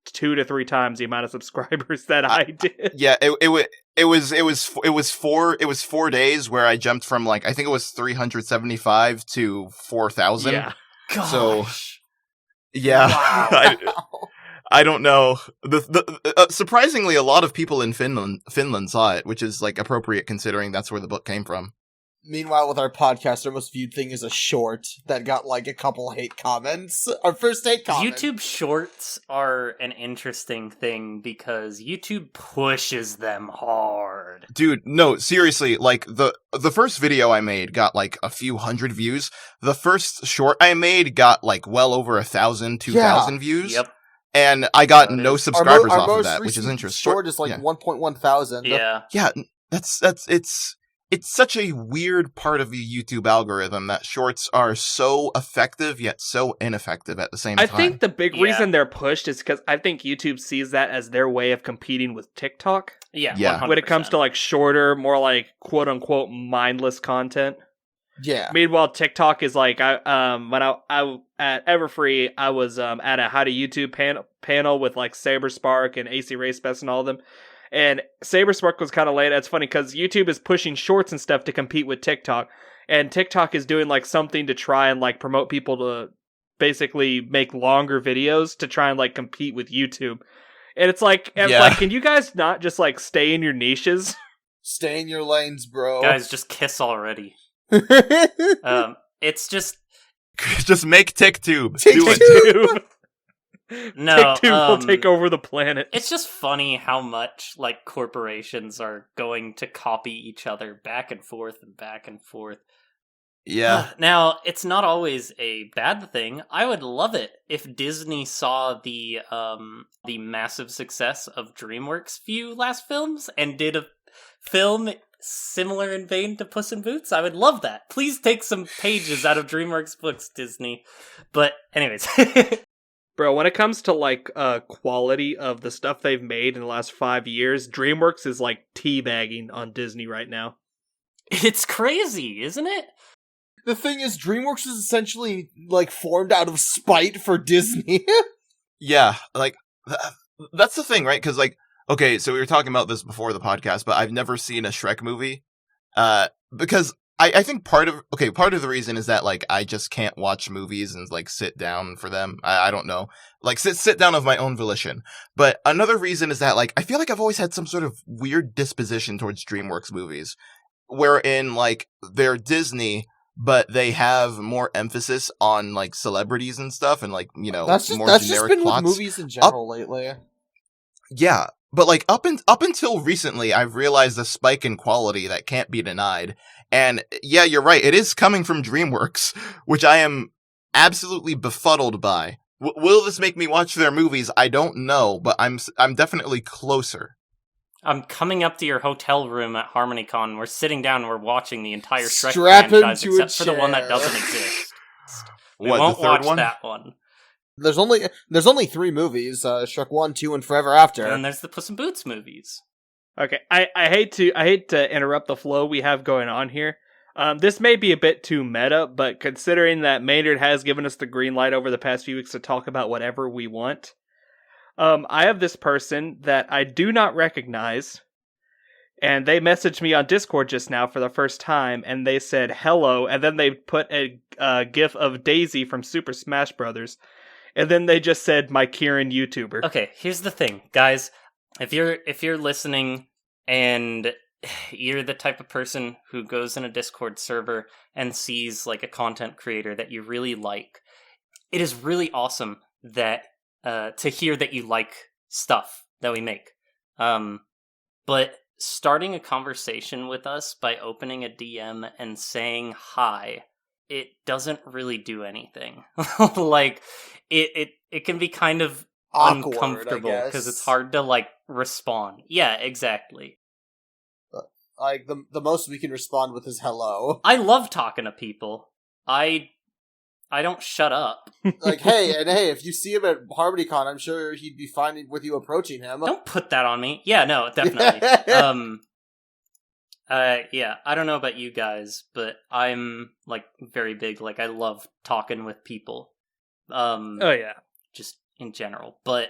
2 to 3 times the amount of subscribers that I did. Yeah, it was 4 days where I jumped from I think it was 375 to 4,000. Yeah. Gosh. So yeah, wow. I don't know. Surprisingly, a lot of people in Finland saw it, which is appropriate considering that's where the book came from. Meanwhile, with our podcast, our most viewed thing is a short that got a couple hate comments. Our first hate comment. YouTube shorts are an interesting thing because YouTube pushes them hard. Dude, no, seriously, the first video I made got a few hundred views. The first short I made got well over 1,000, 2,000 views. Yep. And I got no subscribers off of that, which is interesting. Short is 1.1 thousand. Yeah. Yeah, it's such a weird part of the YouTube algorithm that shorts are so effective yet so ineffective at the same time. I think the big reason they're pushed is because I think YouTube sees that as their way of competing with TikTok. Yeah. 100%. When it comes to shorter, more quote unquote mindless content. Yeah. Meanwhile, TikTok is when I at Everfree, I was at a How to YouTube panel with Saberspark and AC Racebest and all of them. And Saberspark was kind of late. It's funny because YouTube is pushing shorts and stuff to compete with TikTok. And TikTok is doing something to try and promote people to basically make longer videos to try and compete with YouTube. And it's can you guys not just stay in your niches? Stay in your lanes, bro. Guys, just kiss already. It's just make TickTube. Do it. No, Take-Two will take over the planet. It's just funny how much, like, corporations are going to copy each other back and forth and back and forth. Yeah. Now, it's not always a bad thing. I would love it if Disney saw the massive success of DreamWorks' few last films and did a film similar in vein to Puss in Boots. I would love that. Please take some pages out of DreamWorks books, Disney. But anyways. Bro, when it comes to, like, quality of the stuff they've made in the last 5 years, DreamWorks is, like, teabagging on Disney right now. It's crazy, isn't it? The thing is, DreamWorks is essentially, like, formed out of spite for Disney. Yeah, like, that's the thing, right? Because, like, okay, so we were talking about this before the podcast, but I've never seen a Shrek movie. Because I think part of the reason is that, like, I just can't watch movies and, like, sit down for them. I don't know. Like, sit down of my own volition. But another reason is that, like, I feel like I've always had some sort of weird disposition towards DreamWorks movies. Wherein, like, they're Disney, but they have more emphasis on, like, celebrities and stuff, and, like, you know, more generic plots. That's just been with movies in general lately. Yeah, but, like, up until recently, I've realized a spike in quality that can't be denied. And yeah, you're right, it is coming from DreamWorks, which I am absolutely befuddled by. Will this make me watch their movies? I don't know, but I'm definitely closer. I'm coming up to your hotel room at HarmonyCon. We're sitting down and we're watching the entire Shrek franchise, except for the one that doesn't exist. We won't watch that one. There's only 3 movies: Shrek 1, 2, and Forever After. And then there's the Puss in Boots movies. Okay, I hate to interrupt the flow we have going on here. This may be a bit too meta, but considering that Maynard has given us the green light over the past few weeks to talk about whatever we want, I have this person that I do not recognize, and they messaged me on Discord just now for the first time, and they said hello, and then they put a gif of Daisy from Super Smash Brothers, and then they just said my Kieran YouTuber. Okay, here's the thing, guys. If you're listening and you're the type of person who goes in a Discord server and sees, like, a content creator that you really like, it is really awesome that to hear that you like stuff that we make. But starting a conversation with us by opening a DM and saying hi, it doesn't really do anything. Like, it can be kind of awkward, uncomfortable because it's hard to, like, respond. Yeah, exactly. Like, the most we can respond with is hello. I love talking to people. I don't shut up. Like, hey, if you see him at HarmonyCon, I'm sure he'd be fine with you approaching him. Don't put that on me. Yeah, no, definitely. Yeah, I don't know about you guys, but I'm, like, very big. Like, I love talking with people. Oh yeah, just in general. But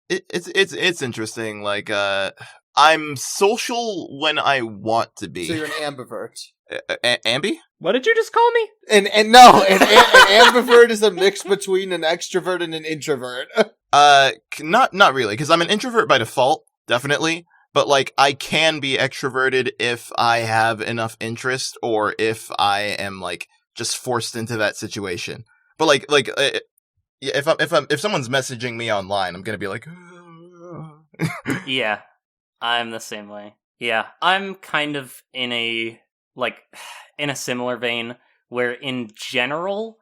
it's interesting. Like, I'm social when I want to be. So you're an ambivert. Ambi? What did you just call me? And no, an ambivert is a mix between an extrovert and an introvert. Not really, because I'm an introvert by default, definitely. But, like, I can be extroverted if I have enough interest, or if I am, like, just forced into that situation. But, like, if someone's messaging me online, I'm gonna be like, yeah, I'm the same way. Yeah, I'm kind of in a similar vein where in general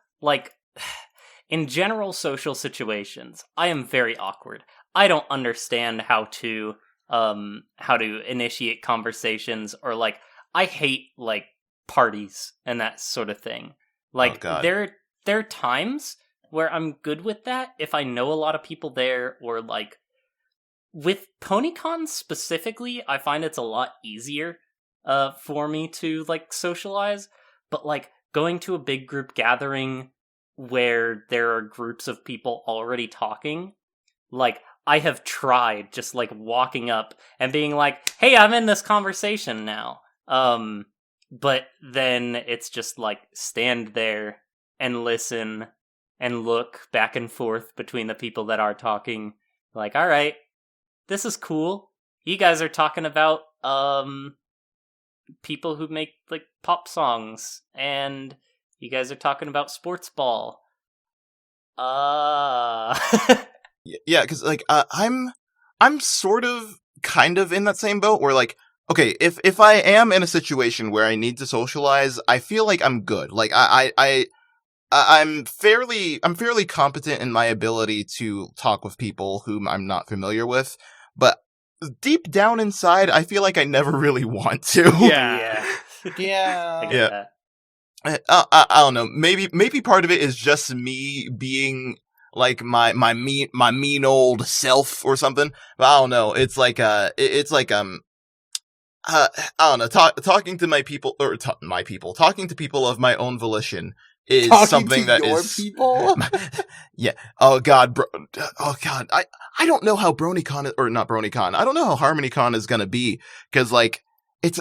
social situations, I am very awkward. I don't understand how to initiate conversations, or, like, I hate, like, parties and that sort of thing. Like, there are times where I'm good with that if I know a lot of people there, or, like, with PonyCon specifically, I find it's a lot easier for me to, like, socialize. But, like, going to a big group gathering where there are groups of people already talking, like, I have tried just, like, walking up and being like, hey, I'm in this conversation now. But then it's just, like, stand there and listen and look back and forth between the people that are talking. Like, all right, this is cool. You guys are talking about people who make, like, pop songs, and you guys are talking about sports ball. Yeah, because like I'm sort of kind of in that same boat where like, okay, if I am in a situation where I need to socialize, I feel like I'm good. Like I'm fairly competent in my ability to talk with people whom I'm not familiar with, but deep down inside, I feel like I never really want to. Yeah. Yeah. I don't know. Maybe part of it is just me being like my mean old self or something. But I don't know. It's like I don't know. Talking to my people or talking to people of my own volition is Talking something to that your is people. Yeah. Oh god. Oh god. I don't know how BronyCon or not BronyCon. I don't know how HarmonyCon is gonna be because like it's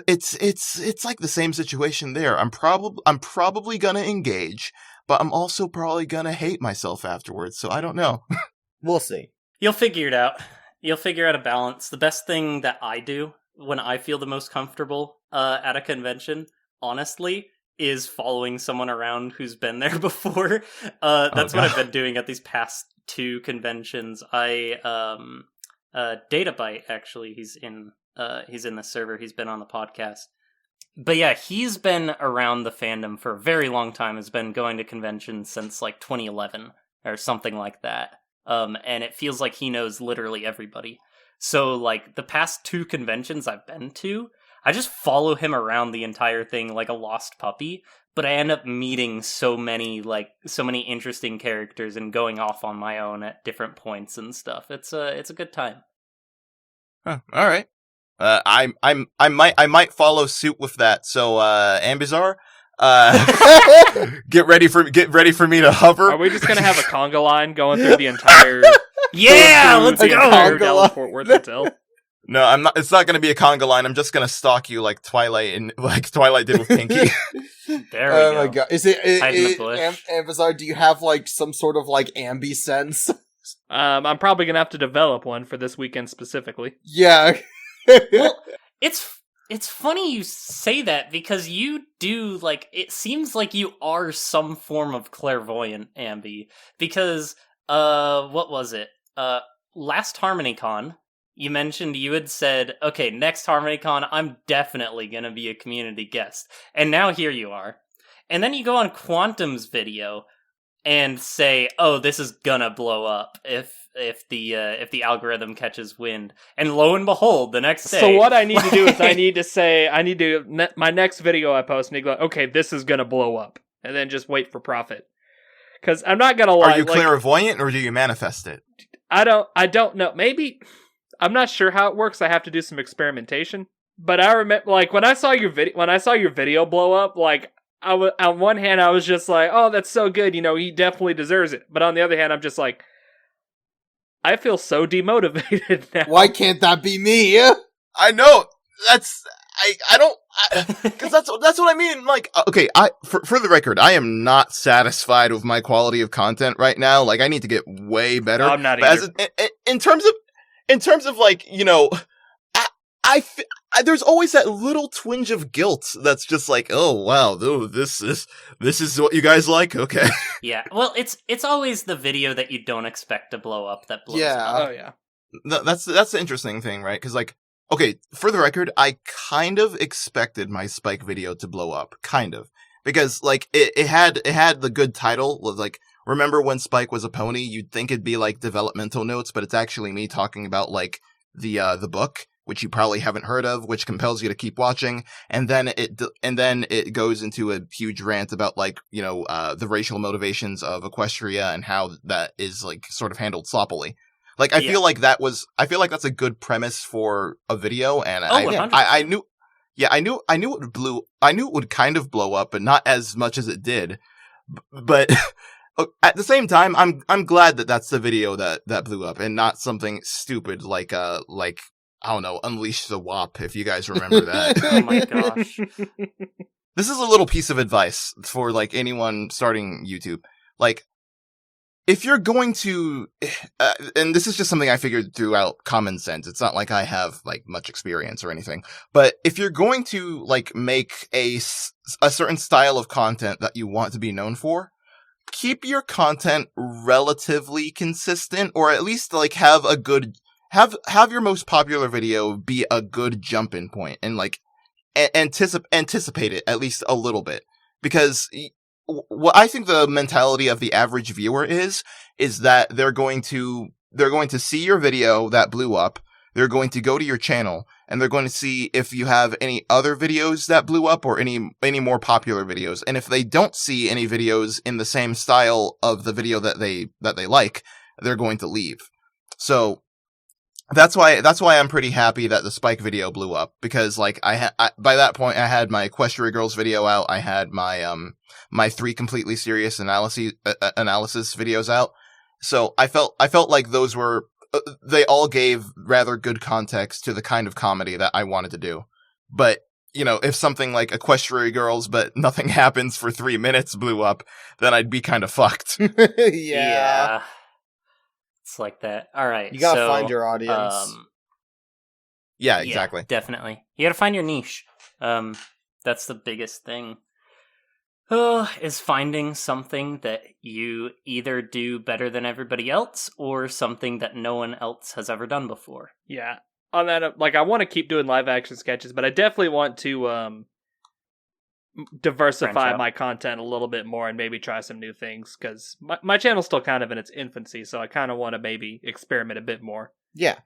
like the same situation there. I'm probably gonna engage, but I'm also probably gonna hate myself afterwards. So I don't know. We'll see. You'll figure it out. You'll figure out a balance. The best thing that I do when I feel the most comfortable at a convention, honestly, is following someone around who's been there before. That's what I've been doing at these past 2 conventions. Databyte, actually, he's in the server. He's been on the podcast. But yeah, he's been around the fandom for a very long time. Has been going to conventions since like 2011 or something like that. And it feels like he knows literally everybody. So like the past 2 conventions I've been to, I just follow him around the entire thing like a lost puppy, but I end up meeting so many interesting characters and going off on my own at different points and stuff. It's a good time. Huh, all right. I might follow suit with that. So Ambizar, get ready for me to hover. Are we just gonna have a conga line going through the entire Yeah, let's the go. entire Dallas Fort Worth hotel? No, I'm not. It's not going to be a conga line. I'm just going to stalk you like Twilight did with Pinky. There we go. Oh my god! Is it Hide in the bush. Amazar? Do you have like some sort of like ambi sense? I'm probably gonna have to develop one for this weekend specifically. Yeah. Well, it's funny you say that because you do like it seems like you are some form of clairvoyant, Ambi. Because what was it? Last HarmonyCon. You mentioned you had said, okay, next HarmonyCon, I'm definitely going to be a community guest. And now here you are. And then you go on Quantum's video and say, oh, this is gonna blow up if the algorithm catches wind. And lo and behold, the next day... So what I need to do is my next video I post, and you go, okay, this is gonna blow up. And then just wait for profit. Because I'm not gonna lie. Are you clairvoyant or do you manifest it? I don't know. Maybe... I'm not sure how it works. I have to do some experimentation. But I remember, like, when I saw your video blow up, like, on one hand, I was just like, oh, that's so good. You know, he definitely deserves it. But on the other hand, I'm just like, I feel so demotivated now. Why can't that be me? I know. Because that's what I mean. Like, okay, for the record, I am not satisfied with my quality of content right now. Like, I need to get way better. I'm not either. In terms of like, you know, there's always that little twinge of guilt that's just like, oh wow, this is what you guys like, okay? Yeah, well, it's always the video that you don't expect to blow up that blows up. Oh yeah, that's the interesting thing, right? Because like, okay, for the record, I kind of expected my Spike video to blow up, kind of, because like it had the good title of like. Remember when Spike was a pony? You'd think it'd be like developmental notes, but it's actually me talking about like the book, which you probably haven't heard of, which compels you to keep watching. And then it goes into a huge rant about like, you know, the racial motivations of Equestria and how that is like sort of handled sloppily. Like, I feel like that's a good premise for a video. And I knew it would kind of blow up, but not as much as it did. But at the same time, I'm glad that that's the video that blew up and not something stupid like I don't know, Unleash the WAP, if you guys remember that. Oh my gosh. This is a little piece of advice for like anyone starting YouTube. Like, if you're going to, and this is just something I figured throughout common sense. It's not like I have like much experience or anything, but if you're going to like make a certain style of content that you want to be known for, keep your content relatively consistent, or at least like have a good have your most popular video be a good jump-in point, and like anticipate it at least a little bit, because what I think the mentality of the average viewer is that they're going to see your video that blew up, they're going to go to your channel, and they're going to see if you have any other videos that blew up or any more popular videos. And if they don't see any videos in the same style of the video that they like, they're going to leave. So that's why I'm pretty happy that the Spike video blew up, because like by that point I had my Equestria Girls video out, I had my my 3 completely serious analysis videos out. So I felt like those were they all gave rather good context to the kind of comedy that I wanted to do. But, you know, if something like Equestria Girls but nothing happens for 3 minutes blew up, then I'd be kind of fucked. Yeah. It's like that. All right. You gotta find your audience. Yeah, exactly. Yeah, definitely. You gotta find your niche. That's the biggest thing. Is finding something that you either do better than everybody else, or something that no one else has ever done before. Yeah. On that, like, I want to keep doing live action sketches, but I definitely want to diversify my content a little bit more and maybe try some new things, because my channel's still kind of in its infancy, so I kind of want to maybe experiment a bit more. Yeah.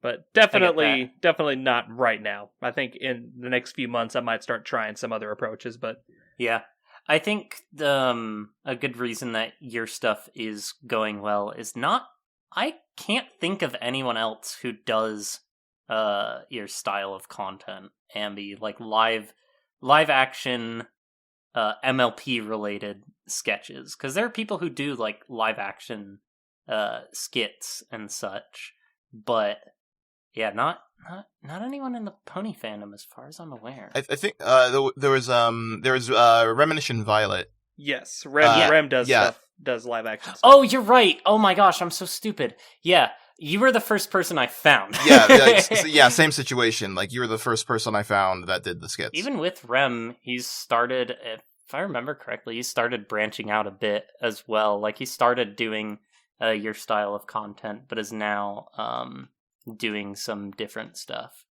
But definitely not right now. I think in the next few months I might start trying some other approaches, but... Yeah. I think a good reason that your stuff is going well is not... I can't think of anyone else who does your style of content, Ambi, like live action MLP related sketches, because there are people who do like live action skits and such, but yeah, not anyone in the pony fandom as far as I'm aware. I think there was Reminiscent Violet. Yes, Rem does stuff, does live action stuff. Oh, you're right. Oh my gosh, I'm so stupid. Yeah, you were the first person I found. yeah, same situation. Like, you were the first person I found that did the skits. Even with Rem, he's started, if I remember correctly, he started branching out a bit as well. Like, he started doing your style of content, but is now doing some different stuff.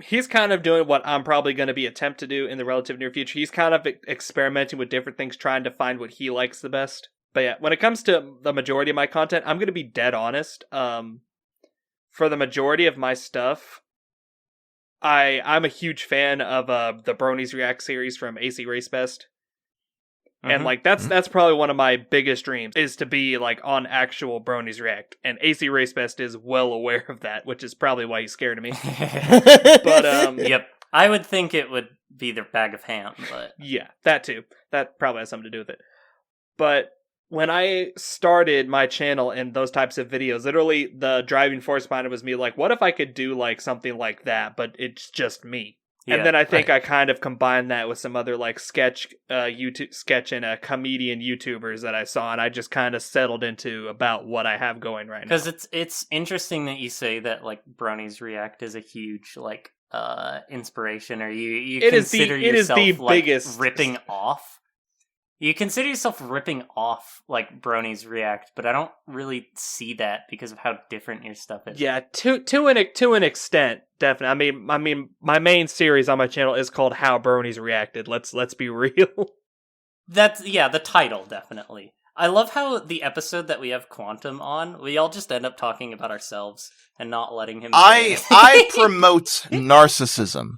He's kind of doing what I'm probably going to be attempt to do in the relative near future. He's kind of experimenting with different things, trying to find what he likes the best. But yeah, when it comes to the majority of my content, I'm going to be dead honest. For the majority of my stuff, I'm a huge fan of the Bronies React series from AC Race Best. Mm-hmm. And like that's probably one of my biggest dreams, is to be like on actual Bronies React. And AC Race Best is well aware of that, which is probably why he's scared of me. But yep, I would think it would be their bag of ham, but yeah, that too. That probably has something to do with it. But when I started my channel and those types of videos, literally the driving force behind it was me like, what if I could do like something like that, but it's just me? Yeah, and then I think I kind of combined that with some other like sketch and comedian YouTubers that I saw, and I just kind of settled into about what I have going right now. Because it's interesting that you say that like Bronies React is a huge like inspiration, or you consider yourself the like biggest ripping off. You consider yourself ripping off like Bronies React, but I don't really see that because of how different your stuff is. Yeah, to an extent, definitely. I mean, my main series on my channel is called How Bronies Reacted. Let's be real. The title definitely. I love how the episode that we have Quantum on, we all just end up talking about ourselves and not letting him. I promote narcissism.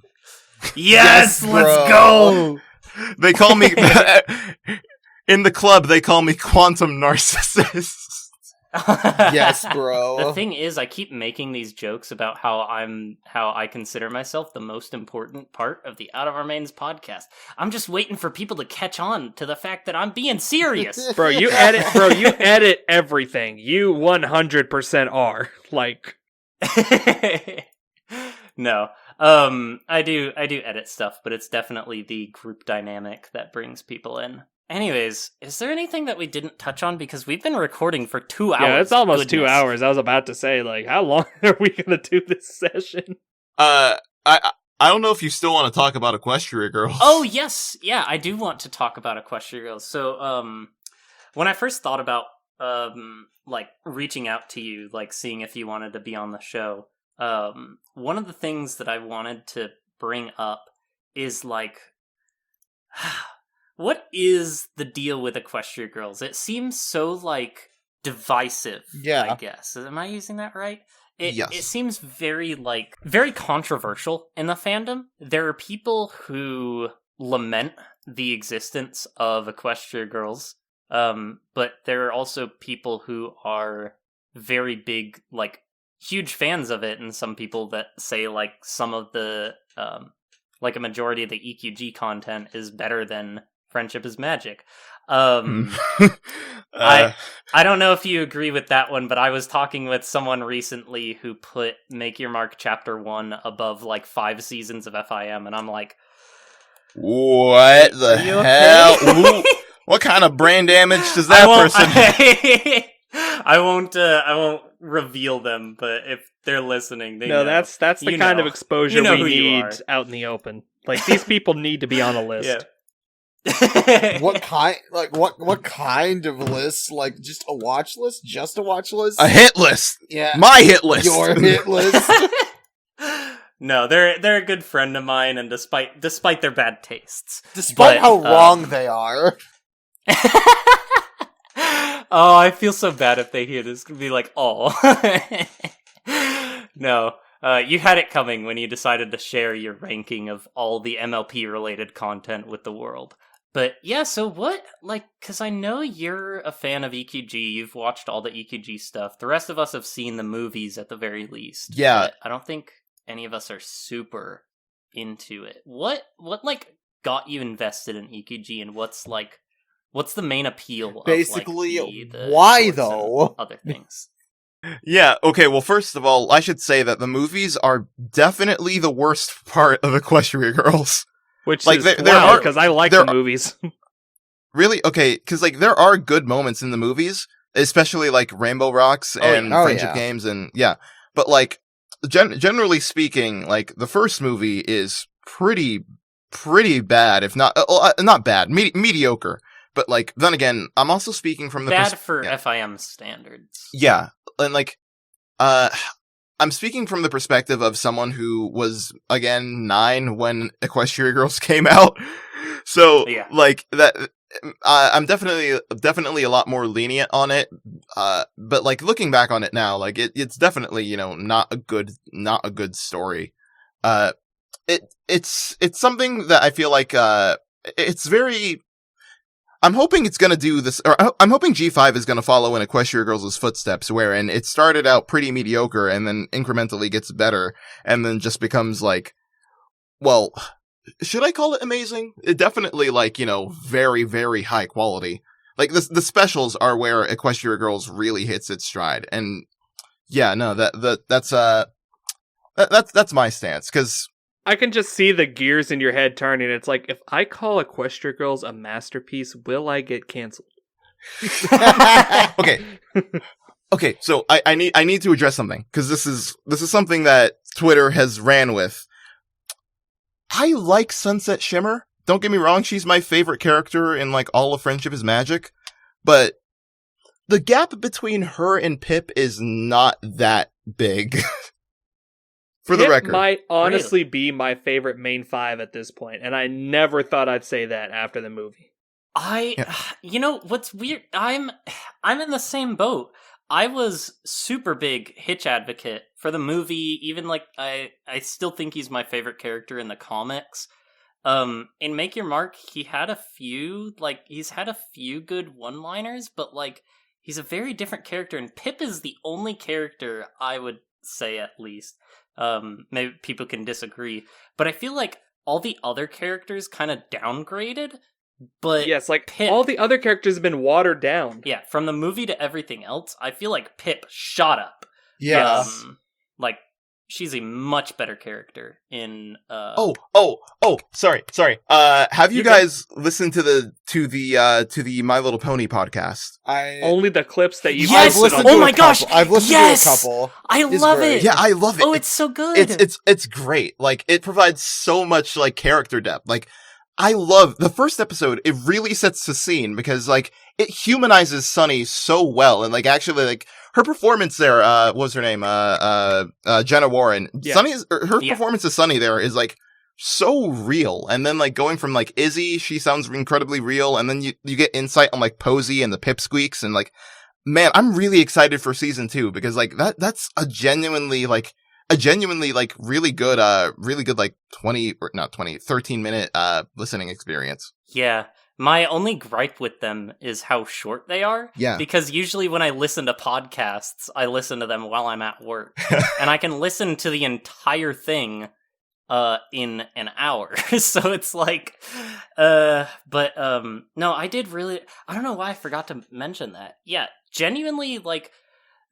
Yes, let's go. They call me in the club. They call me Quantum Narcissist. Yes, bro. The thing is, I keep making these jokes about how I consider myself the most important part of the Out of Our Mains podcast. I'm just waiting for people to catch on to the fact that I'm being serious. Bro, you edit everything. You 100% are. Like No. I do edit stuff, but it's definitely the group dynamic that brings people in. Anyways, is there anything that we didn't touch on? Because we've been recording for 2 hours. Yeah, it's almost 2 hours. I was about to say, like, how long are we gonna do this session? I I don't know if you still want to talk about Equestria Girls. Oh, yes. Yeah, I do want to talk about Equestria Girls. So, when I first thought about, like, reaching out to you, like, seeing if you wanted to be on the show, one of the things that I wanted to bring up is, like, what is the deal with Equestria Girls? It seems so, like, divisive, I guess. Am I using that right? Yes. It seems very, like, very controversial in the fandom. There are people who lament the existence of Equestria Girls, but there are also people who are very big, like, huge fans of it, and some people that say, like, some of the, like, a majority of the EQG content is better than Friendship is Magic. I don't know if you agree with that one, but I was talking with someone recently who put Make Your Mark Chapter 1 above, like, 5 seasons of FIM, and I'm like, what the hell? Okay? What kind of brain damage does that person have? I won't reveal them, but if they're listening, they know. That's the kind of exposure we need out in the open. Like, these people need to be on a list. Yeah. What kind of list? Like, just a watch list? Just a watch list? A hit list. Yeah. My hit list. Your hit list. No, they're a good friend of mine, and despite their bad tastes. Despite how wrong they are. Oh, I feel so bad if they hear this. It's gonna be like, oh. No. You had it coming when you decided to share your ranking of all the MLP-related content with the world. But yeah, so what, like, because I know you're a fan of EQG, you've watched all the EQG stuff. The rest of us have seen the movies at the very least. Yeah. But I don't think any of us are super into it. What like, got you invested in EQG, and what's the main appeal basically, of, like, the why, though? Other things. Yeah, okay, well, first of all, I should say that the movies are definitely the worst part of Equestria Girls. Which like, is wow, because I like the movies. Really? Okay, because, like, there are good moments in the movies, especially, like, Rainbow Rocks and Friendship Games, and, yeah. But, like, generally speaking, like, the first movie is pretty bad, if not, not bad, mediocre. But, like, then again, I'm also speaking from the bad for FIM standards. Yeah, and, like, I'm speaking from the perspective of someone who was, again, 9 when Equestria Girls came out. So, like, that, I'm definitely a lot more lenient on it. But, like, looking back on it now, like, it's definitely, you know, not a good story. It's something that I feel like, it's very, I'm hoping it's gonna do this, or I'm hoping G5 is gonna follow in Equestria Girls' footsteps, wherein it started out pretty mediocre and then incrementally gets better, and then just becomes like, well, should I call it amazing? It definitely, like, you know, very, very high quality. Like, the specials are where Equestria Girls really hits its stride, and yeah, no, that's my stance, because I can just see the gears in your head turning. It's like, if I call Equestria Girls a masterpiece, will I get canceled? Okay, so I need to address something, because this is something that Twitter has ran with. I like Sunset Shimmer. Don't get me wrong, she's my favorite character in, like, all of Friendship is Magic, but the gap between her and Pip is not that big. For the record, might honestly be my favorite main 5 at this point, and I never thought I'd say that after the movie. You know what's weird? I'm in the same boat. I was super big Hitch advocate for the movie. Even, like, I still think he's my favorite character in the comics. In Make Your Mark, he's had a few good one-liners, but, like, he's a very different character, and Pip is the only character, I would say, at least. Maybe people can disagree, but I feel like all the other characters kind of downgraded, but yes, like, Pip, all the other characters have been watered down. Yeah, from the movie to everything else, I feel like Pip shot up. Yeah. Like, she's a much better character in Sorry. Have you guys listened to the My Little Pony podcast? Only the clips that you Yes! posted on. Oh my gosh! I've listened to a couple. I love it. Yeah, I love it. Oh, it's so good. It's great. Like, it provides so much like character depth. Like, I love the first episode. It really sets the scene because like it humanizes Sunny so well, and like actually like her performance there. What was her name? Jenna Warren. Yeah. Sunny's her performance as Sunny there is like so real, and then like going from like Izzy, she sounds incredibly real, and then you get insight on like Posey and the Pipsqueaks, and like, man, I'm really excited for season 2 because like that's a genuinely like really good like 13-minute listening experience. Yeah. My only gripe with them is how short they are. Yeah. Because usually when I listen to podcasts, I listen to them while I'm at work. And I can listen to the entire thing in an hour. So it's like no, I don't know why I forgot to mention that. Yeah, genuinely, like,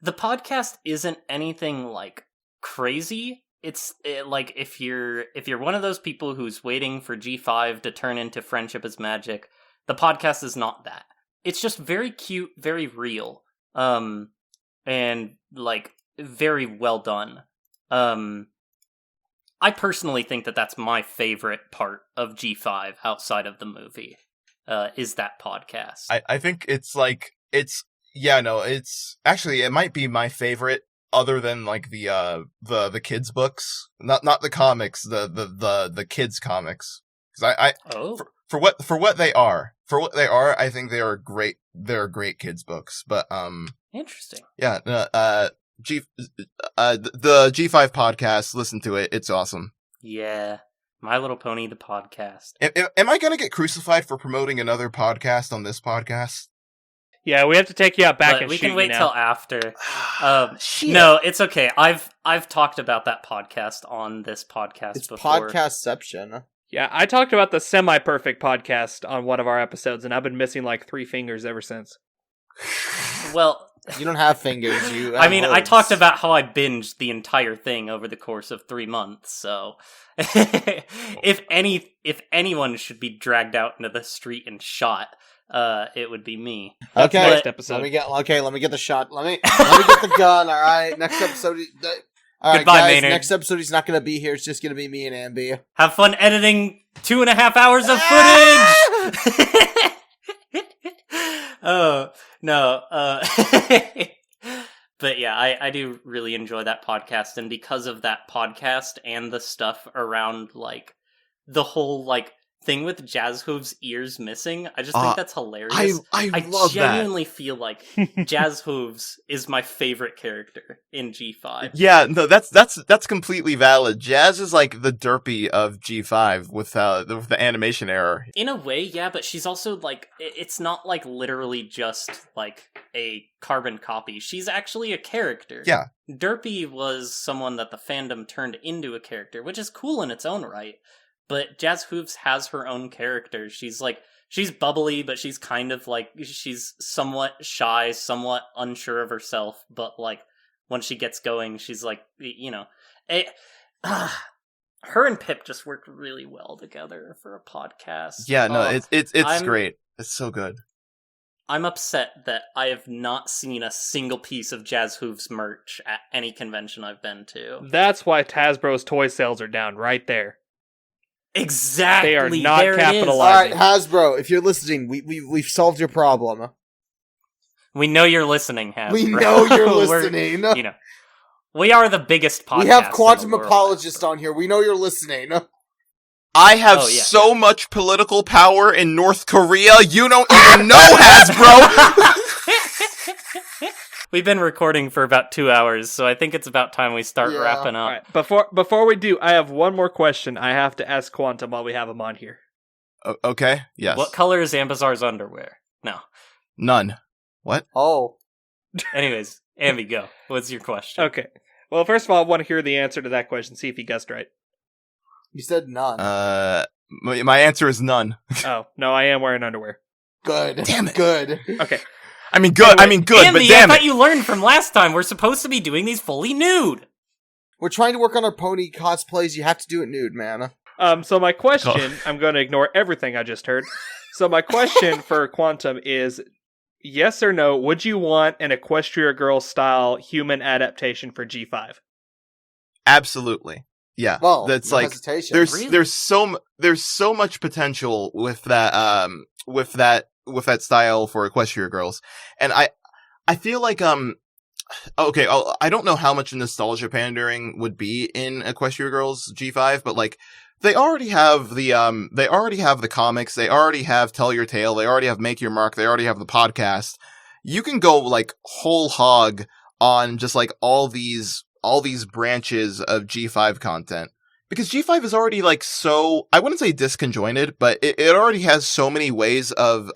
the podcast isn't anything like crazy. It's like if you're one of those people who's waiting for G5 to turn into Friendship is Magic, the podcast is not that. It's just very cute, very real, and like very well done. I personally think that that's my favorite part of G5 outside of the movie, is that podcast. I think it's actually, it might be my favorite, other than like the kids books, not the comics, the kids comics. Because for what they are, I think they are great. They're great kids books. But interesting. Yeah. The G5 podcast. Listen to it. It's awesome. Yeah. My Little Pony, the podcast. Am I gonna get crucified for promoting another podcast on this podcast? Yeah, we have to take you out back, but and we shoot can wait you now. till after. No, it's okay. I've talked about that podcast on this podcast It's before. podcastception. Yeah, I talked about the semi-perfect podcast on one of our episodes, and I've been missing like 3 fingers ever since. Well, you don't have fingers. You. Have I hooves. talked about how I binged the entire thing over the course of 3 months. So, if anyone should be dragged out into the street and shot, it would be me. Okay, next episode. Let me get the shot. Let me get the gun. All right, next episode. All right, Goodbye, guys. Maynard. Next episode, he's not going to be here. It's just going to be me and Ambi. Have fun editing 2.5 hours of footage. Oh no. But yeah, I do really enjoy that podcast, and because of that podcast and the stuff around like the whole like thing with Jazz Hooves' ears missing, I just think that's hilarious. I love genuinely feel like Jazz Hooves is my favorite character in G5. Yeah, no, that's completely valid. Jazz is like the derpy of G5 with the animation error. In a way, yeah, but she's also like, it's not like literally just like a carbon copy. She's actually a character. Yeah. Derpy was someone that the fandom turned into a character, which is cool in its own right. But Jazz Hooves has her own character. She's bubbly, but she's kind of like, she's somewhat shy, somewhat unsure of herself. But like, when she gets going, she's like, you know, her and Pip just work really well together for a podcast. Yeah, no, it's great. It's so good. I'm upset that I have not seen a single piece of Jazz Hooves merch at any convention I've been to. That's why Hasbro's toy sales are down right there. Exactly. They are not capitalizing. All right, Hasbro, if you're listening, we've solved your problem. We know you're listening, Hasbro. We know you're listening. You know, we are the biggest podcast. We have QuantumHippologist on here. We know you're listening. I have so much political power in North Korea, you don't even know, Hasbro! We've been recording for about 2 hours, so I think it's about time we start wrapping up. All right, before we do, I have one more question I have to ask Quantum while we have him on here. Okay, yes. What color is Ambazar's underwear? No. None. What? Oh. Anyways, Ambi, go. What's your question? Okay. Well, first of all, I want to hear the answer to that question, see if he guessed right. You said none. My answer is none. Oh, no, I am wearing underwear. Good. Damn it. Good. Okay. I mean, good, Ambi, but damn I thought you learned from last time. We're supposed to be doing these fully nude. We're trying to work on our pony cosplays. You have to do it nude, man. So my question, I'm going to ignore everything I just heard. So my question for Quantum is, yes or no, would you want an Equestria Girls style human adaptation for G5? Absolutely. Yeah. Well, that's no like hesitation. there's so much potential with that with that style for Equestria Girls. And I feel like okay, I don't know how much nostalgia pandering would be in Equestria Girls G5, but like they already have the comics, they already have Tell Your Tale, they already have Make Your Mark, they already have the podcast. You can go like whole hog on just like all these branches of G5 content. Because G5 is already like so, I wouldn't say disconjointed, but it already has so many ways of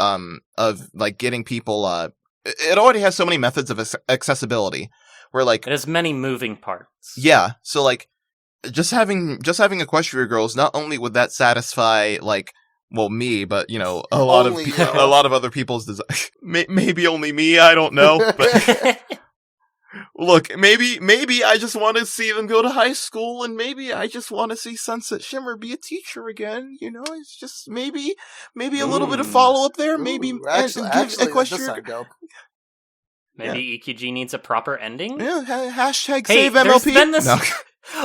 like getting people, it already has so many methods of accessibility where like it has many moving parts. Yeah. So like just having Equestria Girls, not only would that satisfy like, well, me, but you know, a lot of other people's desire. Maybe only me, I don't know, but look, maybe I just want to see them go to high school, and maybe I just want to see Sunset Shimmer be a teacher again. You know, it's just maybe a little bit of follow up there. Maybe actually, Equestria. Maybe EQG needs a proper ending. Yeah, hashtag hey, save MLP. Been this... No.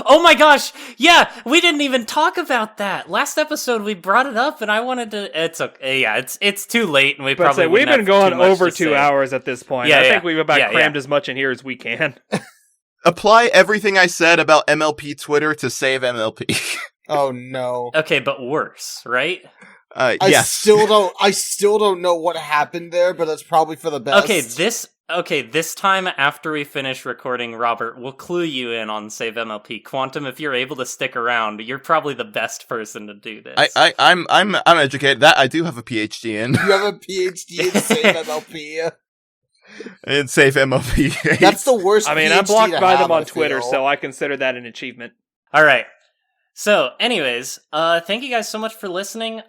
Oh my gosh! Yeah, we didn't even talk about that last episode. We brought it up, and I wanted to. It's okay. Yeah, it's too late, and we've been going over 2 hours at this point. Yeah, I think we've about crammed as much in here as we can. Apply everything I said about MLP Twitter to save MLP. Oh no. Okay, but worse, right? Yes. I still don't know what happened there, but that's probably for the best. This time after we finish recording, Robert, we'll clue you in on Save MLP. Quantum, if you're able to stick around, you're probably the best person to do this. I'm educated. That I do have a PhD in. You have a PhD in Save MLP. In Save MLP. That's the worst. I mean, PhD I'm blocked by them on I Twitter, feel. so I consider that an achievement. All right. So, anyways, thank you guys so much for listening.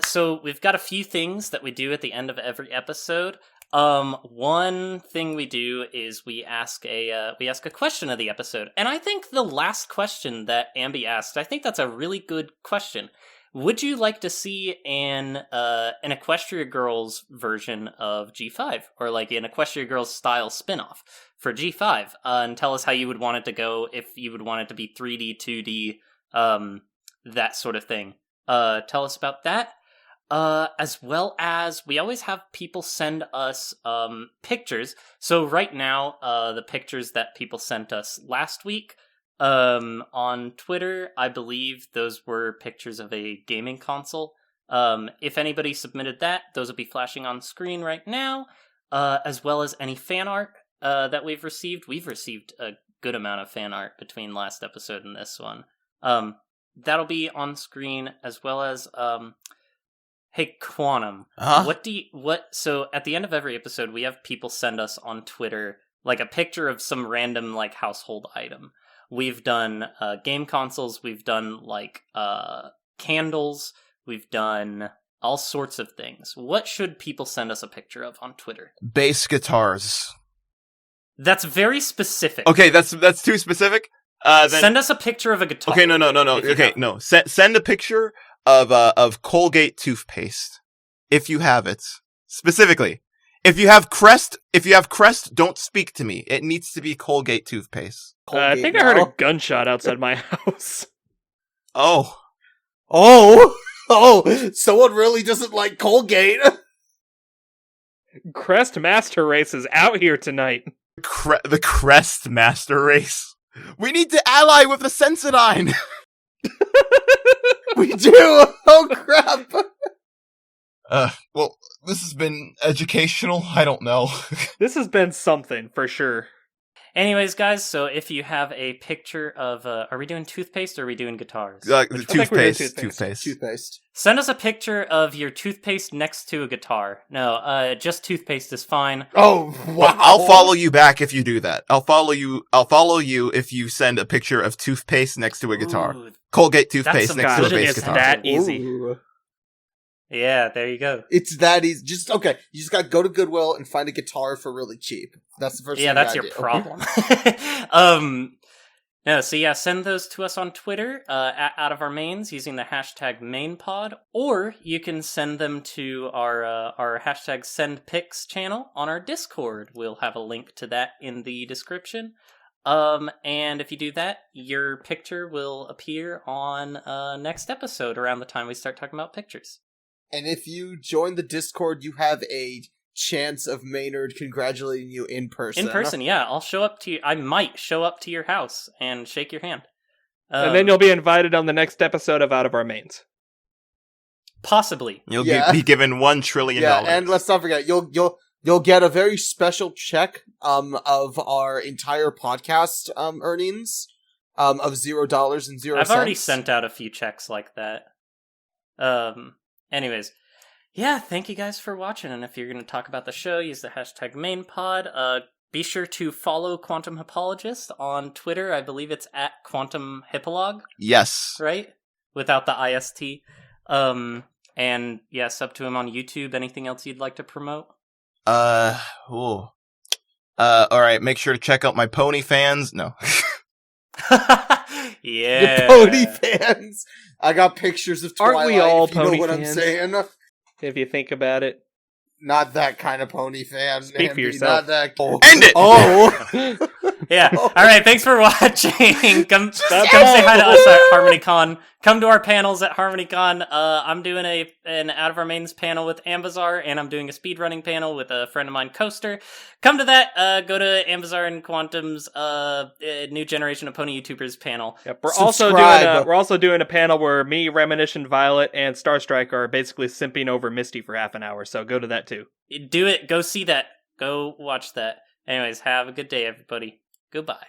So we've got a few things that we do at the end of every episode. One thing we do is we ask a question of the episode, and I think the last question that Ambi asked, I think that's a really good question. Would you like to see an Equestria Girls version of G5, or like an Equestria Girls style spinoff for G5? And tell us how you would want it to go, if you would want it to be 3D, 2D, that sort of thing. Tell us about that. As well as we always have people send us pictures. So right now, the pictures that people sent us last week on Twitter, I believe those were pictures of a gaming console. If anybody submitted that, those will be flashing on screen right now, as well as any fan art that we've received. We've received a good amount of fan art between last episode and this one. That'll be on screen, as well as hey, Quantum, so at the end of every episode, we have people send us on Twitter, like, a picture of some random, like, household item. We've done, game consoles, we've done, like, candles, we've done all sorts of things. What should people send us a picture of on Twitter? Bass guitars. That's very specific. Okay, that's too specific? Then... Send us a picture of a guitar. Okay, no. Okay, no. Send a picture of Colgate toothpaste, if you have it. Specifically, if you have Crest, don't speak to me. It needs to be Colgate toothpaste. I think I heard a gunshot outside my house. Oh, someone really doesn't like Colgate. Crest Master Race is out here tonight. The Crest Master Race. We need to ally with the Sensodyne. We do! Oh, crap! Well, this has been educational. I don't know. This has been something, for sure. Anyways, guys, so if you have a picture of, are we doing toothpaste or are we doing guitars? Toothpaste. Send us a picture of your toothpaste next to a guitar. No, just toothpaste is fine. Oh, wow. I'll follow you back if you do that. I'll follow you if you send a picture of toothpaste next to a guitar. Ooh, Colgate toothpaste next to a bass it's guitar. That easy. Ooh. Yeah, there you go. It's that easy. You just gotta go to Goodwill and find a guitar for really cheap. That's the first thing. Yeah, that's your problem. No, so yeah, send those to us on Twitter, at Out of Our Mains, using the hashtag MainPod, or you can send them to our hashtag SendPics channel on our Discord. We'll have a link to that in the description. And if you do that, your picture will appear on next episode around the time we start talking about pictures. And if you join the Discord, you have a chance of Maynard congratulating you in person. In person, yeah. I'll show up to you. I might show up to your house and shake your hand. And then you'll be invited on the next episode of Out of Our Mains. Possibly. You'll be given $1 trillion. Yeah, and let's not forget, you'll get a very special check of our entire podcast earnings of $0 I've already sent out a few checks like that. Anyways. Yeah, thank you guys for watching, and if you're going to talk about the show, use the hashtag MainPod. Be sure to follow QuantumHippologist on Twitter. I believe it's at QuantumHippolog. Yes. Right? Without the IST. And yeah, sub to him on YouTube. Anything else you'd like to promote? Alright, make sure to check out my pony fans. No. Yeah. The pony fans. I got pictures of Twilight. Aren't we all if you pony know what fans? I'm saying? If you think about it. Not that kind of pony fan. Speak for Andy, yourself. Not that. End it! Oh! Yeah. All right. Thanks for watching. Come say hi to us at HarmonyCon. Come to our panels at HarmonyCon. I'm doing an Out of Our Mains panel with Ambazar, and I'm doing a speedrunning panel with a friend of mine, Coaster. Come to that. Go to Ambazar and Quantum's New Generation of Pony YouTubers panel. Yep, we're Subscribe. also doing a panel where me, Reminiscent, Violet, and Starstrike are basically simping over Misty for half an hour. So go to that too. Do it. Go see that. Go watch that. Anyways, have a good day, everybody. Goodbye.